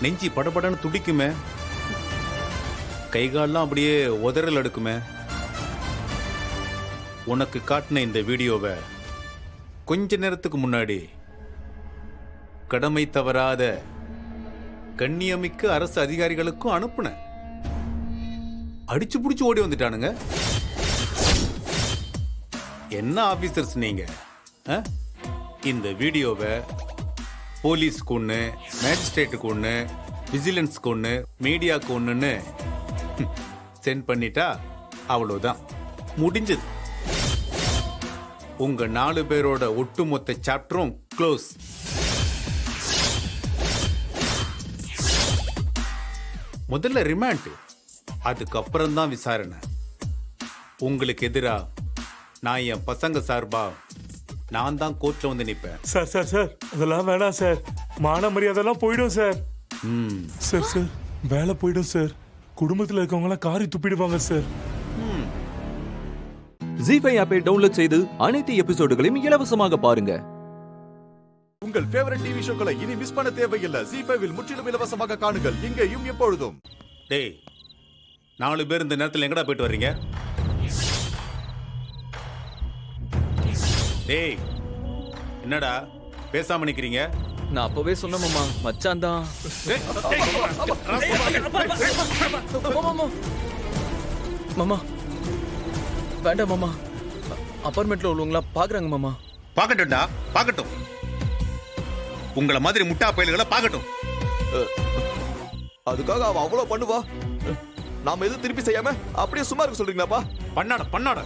Speaker 3: நெஞ்சி படபடன்னு துடிக்குமே, கைகாலெல்லாம் அப்படியே உதறல் எடுக்குமே. உனக்கு காட்டின இந்த வீடியோவை கொஞ்ச நேரத்துக்கு முன்னாடி கடமை தவறாத கண்ணியமிக்க அரசு அதிகாரிகளுக்கும் அனுப்புன. அடிச்சு புடிச்சு ஓடி வந்துட்டானுங்க. என்ன ஆபீசர்ஸ் நீங்க? இந்த வீடியோவை போலீஸ்க்கு ஒன்று, மேஜிஸ்ட்ரேட்டுக்கு ஒன்று, விஜிலன்ஸ்க்கு ஒன்று, மீடியாவுக்கு ஒன்றுன்னு சென்ட் பண்ணிட்டா அவ்வளோதான், முடிஞ்சது. உங்க 4 பேரோட ஒட்டுமொத்த சாப்டரும் க்ளோஸ். முதல்ல ரிமாண்ட், அதுக்கப்புறம் தான் விசாரணை. உங்களுக்கு எதிரா நான் என் பசங்க சார்பா நான் தான் கோர்ட்ல வந்து நிப்பேன்.
Speaker 4: சார் சார் சார் அதெல்லாம் வேணாம் சார். மான மரியாதைலாம் போயிடும் சார். சார் சார் வேலை போயிடும் சார். குடும்பத்தில் இருக்கவங்க எல்லாம் காரி துப்பிடுவாங்க சார்.
Speaker 8: ஜி5 ஆப்பை டவுன்லோட் செய்து அனைத்து எபிசோடுகளையும் இலவசமாக பாருங்க.
Speaker 1: உங்கள் ஃபேவரட் டிவி ஷோக்களை இனி மிஸ் பண்ண தேவையில்லை. ஜி5 முற்றிலும் இலவசமாக காணுங்கள் இங்கேயும் எப்பொழுதும்.
Speaker 3: டேய், 4 பேர் இந்த நேரத்தில் எங்கடா போயிட்டு வர்றீங்க? டேய், என்னடா பேசாம நிக்கிறீங்க?
Speaker 11: நான் அப்பவே சொன்ன மாமா, மச்சான் தான். மாமா வேண்டாம் மாமா, அபார்ட்மெண்ட்ல உள்ளவங்களா பாக்குறாங்க மாமா.
Speaker 3: பாக்கட்டும்டா, பாக்கட்டும். உங்களை மாதிரி முட்டா பயல்களை பாக்கட்டும்.
Speaker 13: அதுக்காக அவ அவ்வளவு பண்ணுவா, நாம எதுவும் திருப்பி செய்யாம அப்படியே சும்மா இருக்க சொல்றீங்களாப்பா?
Speaker 3: பண்ணாட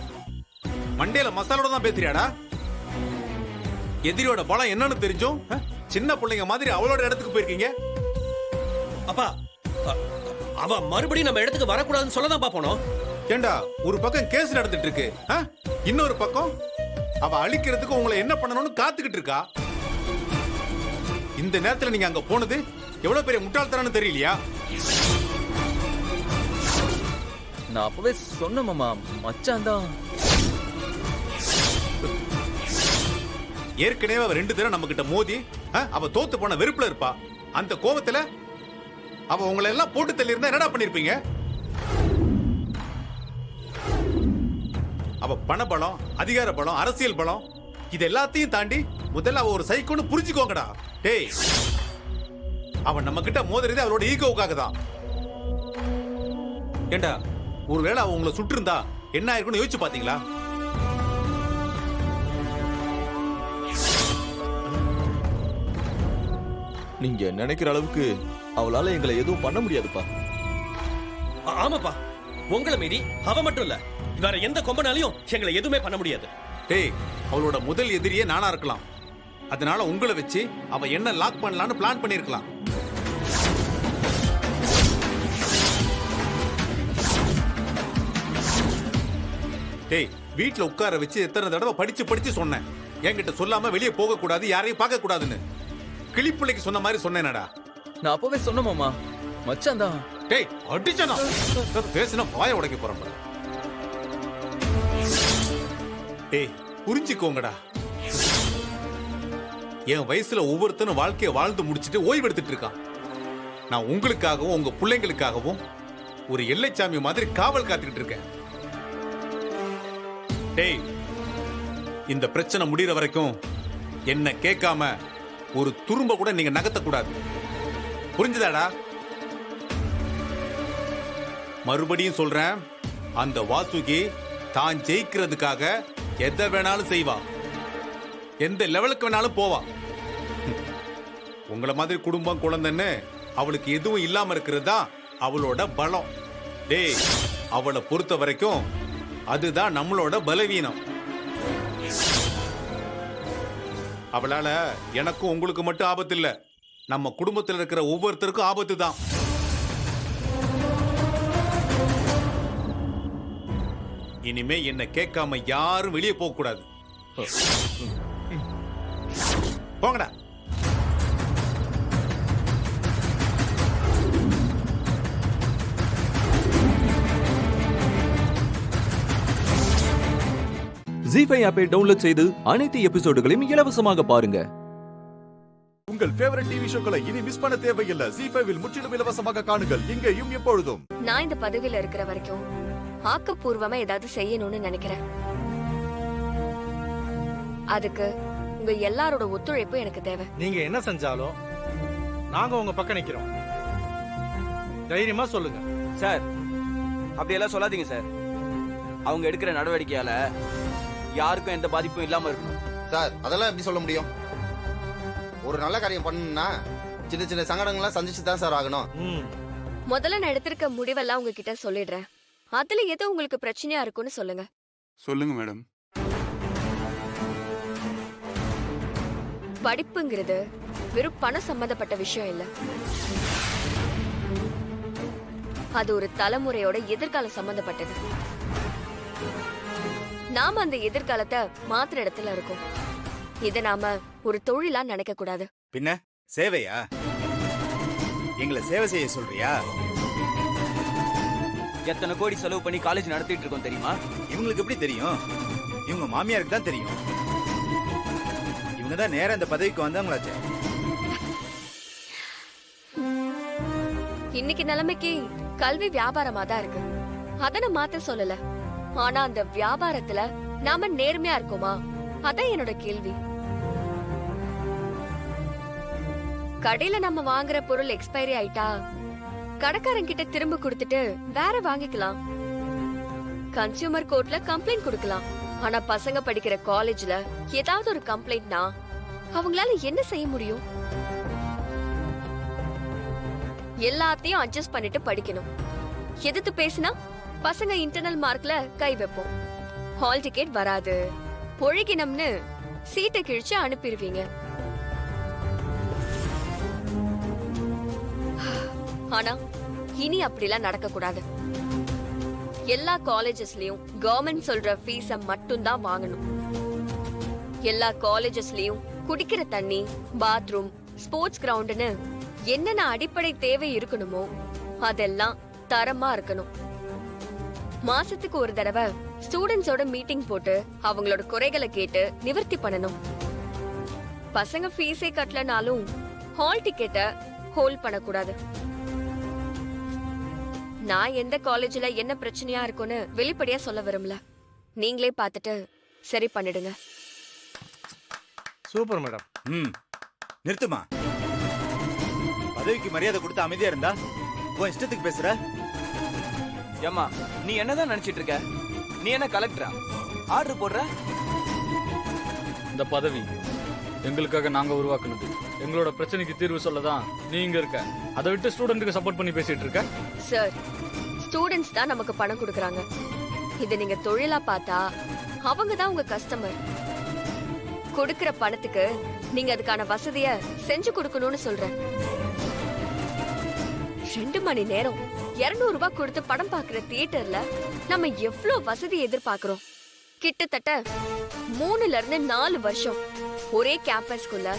Speaker 3: மண்டையில மசாலோட தான் பேசுறியாடா? எதிரியோட பலம் என்னன்னு தெரிஞ்சும் சின்ன பிள்ளைங்க மாதிரி அவளோட இடத்துக்கு போயிருக்கீங்க.
Speaker 16: அப்பா, அவ மறுபடியும் நம்ம இடத்துக்கு வரக்கூடாதுன்னு சொல்லதான் பாப்போம்.
Speaker 3: ஏண்டா, ஒரு பக்கம் கேஸ் நடந்துட்டு இருக்கு, இன்னொரு பக்கம் அவ அழிக்கிறதுக்கு உங்களை என்ன பண்ணணும்னு காத்துக்கிட்டு இருக்கா. இந்த நேரத்துல நீங்க அங்க போனது எவ்வளவு பெரிய முட்டாள்தனம்னு தெரியலையா?
Speaker 11: நான் அப்பவே சொன்ன மாமா, மச்சான் தான்.
Speaker 3: ஏற்கனவே அவ 2 தடவை நம்ம கிட்ட மோதி அவ தோத்து போன வெறுப்புல இருப்பா. அந்த கோபத்துல அவ உங்களை எல்லாம் போட்டு தள்ளி இருந்தா என்னடா பண்ணிருப்பீங்க? அவ பண பலம், அதிகார பலம், அரசியல் பலம், இது எல்லாத்தையும் தாண்டி முதல்ல அவ ஒரு சைக்கோன்னு புரிஞ்சுக்கோங்கடா. டேய், அவன் நம்ம கிட்ட மோதுறதே அவளோட ஈகோவுக்காக தான். ஏண்டா, ஒருவேளை அவ உங்களை சுட்டு இருந்தா என்ன ஆயிருக்குன்னு யோசிச்சு பாத்தீங்களா?
Speaker 13: நீங்க நினைக்கிற அளவுக்கு அவளால எங்களை எதுவும் பண்ண முடியாதுப்பா.
Speaker 16: ஆமாப்பா, உங்களை மீறி அவ மட்டும் இல்ல, வேற எந்த கொம்பனாலையும் எங்களை எதுவுமே பண்ண முடியாது.
Speaker 3: டேய், அவளோட முதல் எதிரியே நானா இருக்கலாம். அதனால உங்களை வச்சு அவ என்ன லாக் பண்ணலாம்னு பிளான் பண்ணிருக்கலாம். டேய், வீட்டுல உட்கார வச்சு எத்தனை தடவை படிச்சு சொன்னேன், என்கிட்ட சொல்லாம வெளியே போக கூடாது, யாரையும் பார்க்க கூடாதுன்னு. கிளிப்பிள்ளைக்கு சொன்ன மாதிரி சொன்னேனடா.
Speaker 11: நான் அப்பவே சொன்ன மாமா, மச்சான் தான்.
Speaker 3: டேய், அடிச்சனா பேசினா வாய உடைக்க போறேன். டேய், புரிஞ்சுக்கோங்கடா. என் வயசுல ஒவ்வொருத்தனும் வாழ்க்கையை வாழ்ந்து முடிச்சுட்டு ஓய்வு எடுத்துட்டு இருக்கான். நான் உங்களுக்காகவும் உங்க பிள்ளைங்களுக்காகவும் ஒரு எல்லைச்சாமி மாதிரி காவல் காத்துக்கிட்டு இருக்கேன். டேய், இந்த பிரச்சனை முடிகிற வரைக்கும் என்ன கேட்காம ஒரு துரும்ப கூட நீங்க நகர்த்தக்கூடாது. புரிஞ்சுதாடா? மறுபடியும் சொல்றேன், அந்த வாசுகி தான் ஜெயிக்கிறதுக்காக எதை வேணாலும் செய்வா, எந்த லெவலுக்கு வேணாலும் போவா. உங்களை மாதிரி குடும்பம் குழந்தைன்னு அவளுக்கு எதுவும் இல்லாம இருக்கிறது தான் அவளோட பலம். டேய், அவளை பொறுத்த வரைக்கும் அதுதான் நம்மளோட பலவீனம். அவளால எனக்கும் உங்களுக்கு மட்டும் ஆபத்து இல்ல, நம்ம குடும்பத்தில் இருக்கிற ஒவ்வொருத்தருக்கும் ஆபத்து தான். இனிமே என்ன கேட்காம யாரும் வெளியே போக கூடாது. போங்கடா.
Speaker 8: ஜி5 ஆப்பை டவுன்லோட் செய்து அனைத்து எபிசோடுகளையும் இலவசமாக பாருங்க.
Speaker 1: உங்கள் ஃபேவரட் டிவி ஷோக்களை இனி மிஸ் பண்ண தேவையில்லை. ஜி5 முற்றிலும் இலவசமாக காணுங்கள் இங்கேயும் எப்பொழுதும்.
Speaker 24: நான் இந்த பதவியில இருக்கிற வரைக்கும் ஆக்கப்பூர்வமா ஏதாவது செய்யணும்னு நினைக்கிறேன். அதுக்கு உங்க எல்லாரோட ஒத்துழைப்பு எனக்கு தேவை.
Speaker 14: நீங்க என்ன செஞ்சாலும் நாங்க உங்க பக்கம் நிக்கிறோம். தைரியமா சொல்லுங்க
Speaker 11: சார். அப்படியெல்லாம் சொல்லாதீங்க சார். அவங்க எடுக்கிற நடவடிக்கையால யாருக்கும் எந்த பாதிப்பும் இல்லாம இருக்கும்
Speaker 23: சார். அதெல்லாம் எப்படி சொல்ல முடியும்? ஒரு நல்ல காரியம் பண்ணணும்னா சின்ன சின்ன சங்கடங்கள்லாம் சந்திச்சு தான் சார் ஆகணும்.
Speaker 24: முதல்ல நான் எடுத்திருக்க முடிவெல்லாம் உங்ககிட்ட சொல்லிடுறேன். அதுல எது உங்களுக்கு பிரச்சனையா இருக்குன்னு சொல்லுங்க.
Speaker 15: சொல்லுங்க மேடம்.
Speaker 24: படிப்புங்கிறது வெறும் பணம் சம்பந்தப்பட்ட விஷயம் இல்ல. அது ஒரு தலைமுறையோட எதிர்காலம் சம்பந்தப்பட்டது. நாம அந்த எதிர்காலத்தை மாத்திர இடத்துல இருக்கோம். இத நாம ஒரு தொழிலா நினைக்க கூடாது.
Speaker 3: பின்ன சேவையா? எங்களை சேவை செய்ய சொல்றியா?
Speaker 11: எத்தனை கோடி செலவு பண்ணி காலேஜ் நடத்திட்டு இருக்கோம் தெரியுமா?
Speaker 3: இவங்களுக்கு எப்படி தெரியும்? இவங்க மாமியாருக்கு தான் தெரியும். இவங்க தான் நேரா இந்த பதவிக்கு வந்தாங்களாச்சே.
Speaker 24: இன்னைக்கு நிலைமைக்கு கல்வி வியாபாரமா தான் இருக்கு. அத நான் மாத்த சொல்லல. ஆனா அந்த வியாபாரத்துல நாம நேர்மையா இருக்கோமா? அதான் என்னோட கேள்வி. கடையில நம்ம வாங்குற பொருள் எக்ஸ்பைரி ஆயிட்டா கடைக்காரன் கிட்ட திரும்ப கொடுத்துட்டு வேற வாங்கிக்கலாம். கன்சியூமர் கோர்ட்ல கம்ப்ளைண்ட் கொடுக்கலாம். ஆனா பசங்க படிக்கிற காலேஜ்ல ஏதாவது ஒரு கம்ப்ளைண்ட்னா அவங்களால என்ன செய்ய முடியும்? எல்லாத்தையும் அட்ஜஸ்ட் பண்ணிட்டு படிக்கணும். எதிர்த்து பேசினா பசங்க இன்டர்னல் மார்க்ல கை வைப்போம். ஹால் டிக்கெட் வராது, ஒழுகினம்னு சீட்டை கிழிச்சு அனுப்பிடுவீங்க. ஆனா இனி அப்படிலாம் நடக்க கூடாது. எல்லா காலேஜஸ்லயும் கவர்மெண்ட் சொல்ற ஃபீஸ மட்டும் தான் வாங்கணும். எல்லா காலேஜஸ்லயும் குடிக்கிற தண்ணி, பாத்ரூம், ஸ்போர்ட்ஸ் கிரவுண்ட்னு என்னென்ன அடிப்படை தேவை இருக்கணுமோ அதெல்லாம் தரமா இருக்கணும். மாசத்துக்கு ஒரு தடவை ஸ்டூடெண்ட்ஸோட மீட்டிங் போட்டு அவங்களோட குறைகளை கேட்டு நிவர்த்தி பண்ணணும். பசங்க ஃபீஸே கட்டலனாலும் ஹால் டிக்கெட்டை ஹோல்ட் பண்ணக்கூடாது. நான் எந்த காலேஜ்ல என்ன பிரச்சனையா இருக்குன்னு வெளிப்படையா சொல்ல விரும்பல. நீங்களே பார்த்துட்டு சரி பண்ணிடுங்க.
Speaker 14: Super madam.
Speaker 3: நிறுத்துமா. பதவிக்கு மரியாதை கொடுத்து அமைதியா இருந்தா உன் இஷ்டத்துக்கு பேசுற.
Speaker 11: ஏம்மா, நீ என்னதான் நினைச்சிட்டு இருக்க? நீ என்ன கலெக்டரா? ஆர்டர் போடுற?
Speaker 2: இந்த பதவி எங்களுக்காக நாங்க உருவாக்குனது. எங்களோட பிரச்சனைக்கு தீர்வு சொல்லதான் நீங்க இருக்க. அதை விட்டு ஸ்டூடெண்ட்டுக்கு சப்போர்ட் பண்ணி பேசிட்டு இருக்க.
Speaker 24: சார், ஸ்டூடெண்ட்ஸ் தான் நமக்கு பணம் கொடுக்கறாங்க. இத நீங்க தொழிலா பார்த்தா அவங்க தான் உங்க கஸ்டமர். கொடுக்கிற பணத்துக்கு நீங்க அதுக்கான வசதிய செஞ்சு கொடுக்கணும்னு சொல்றேன். 2 மணி நேரம் 200 ரூபாய் கொடுத்து படம் பாக்குற தியேட்டர்ல நம்ம எவ்வளவு வசதி எதிர்பார்க்கிறோம். கிட்டத்தட்ட 3ல இருந்து 4 வருஷம் ஒரே கேம்பஸ்குள்ள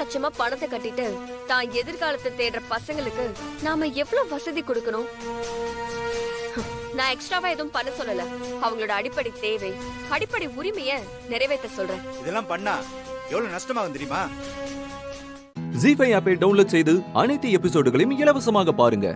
Speaker 24: லட்சமா பணத்தை கட்டிட்டு தான் எதிர்காலத்தை தேடுற பசங்களுக்கு நாம எவ்வளவு வசதி கொடுக்கணும். நான் எக்ஸ்ட்ராவா எதுவும் பண்ண சொல்லல. அவங்களோட அடிப்படை தேவை, அடிப்படை உரிமைய நிறைவேற்ற சொல்றேன்.
Speaker 3: இதெல்லாம் பண்ணா எவ்வளவு நஷ்டமாகும் தெரியுமா?
Speaker 8: ஜீ5 ஆப்பை டவுன்லோட் செய்து அனைத்து எபிசோடுகளையும் இலவசமாக பாருங்க.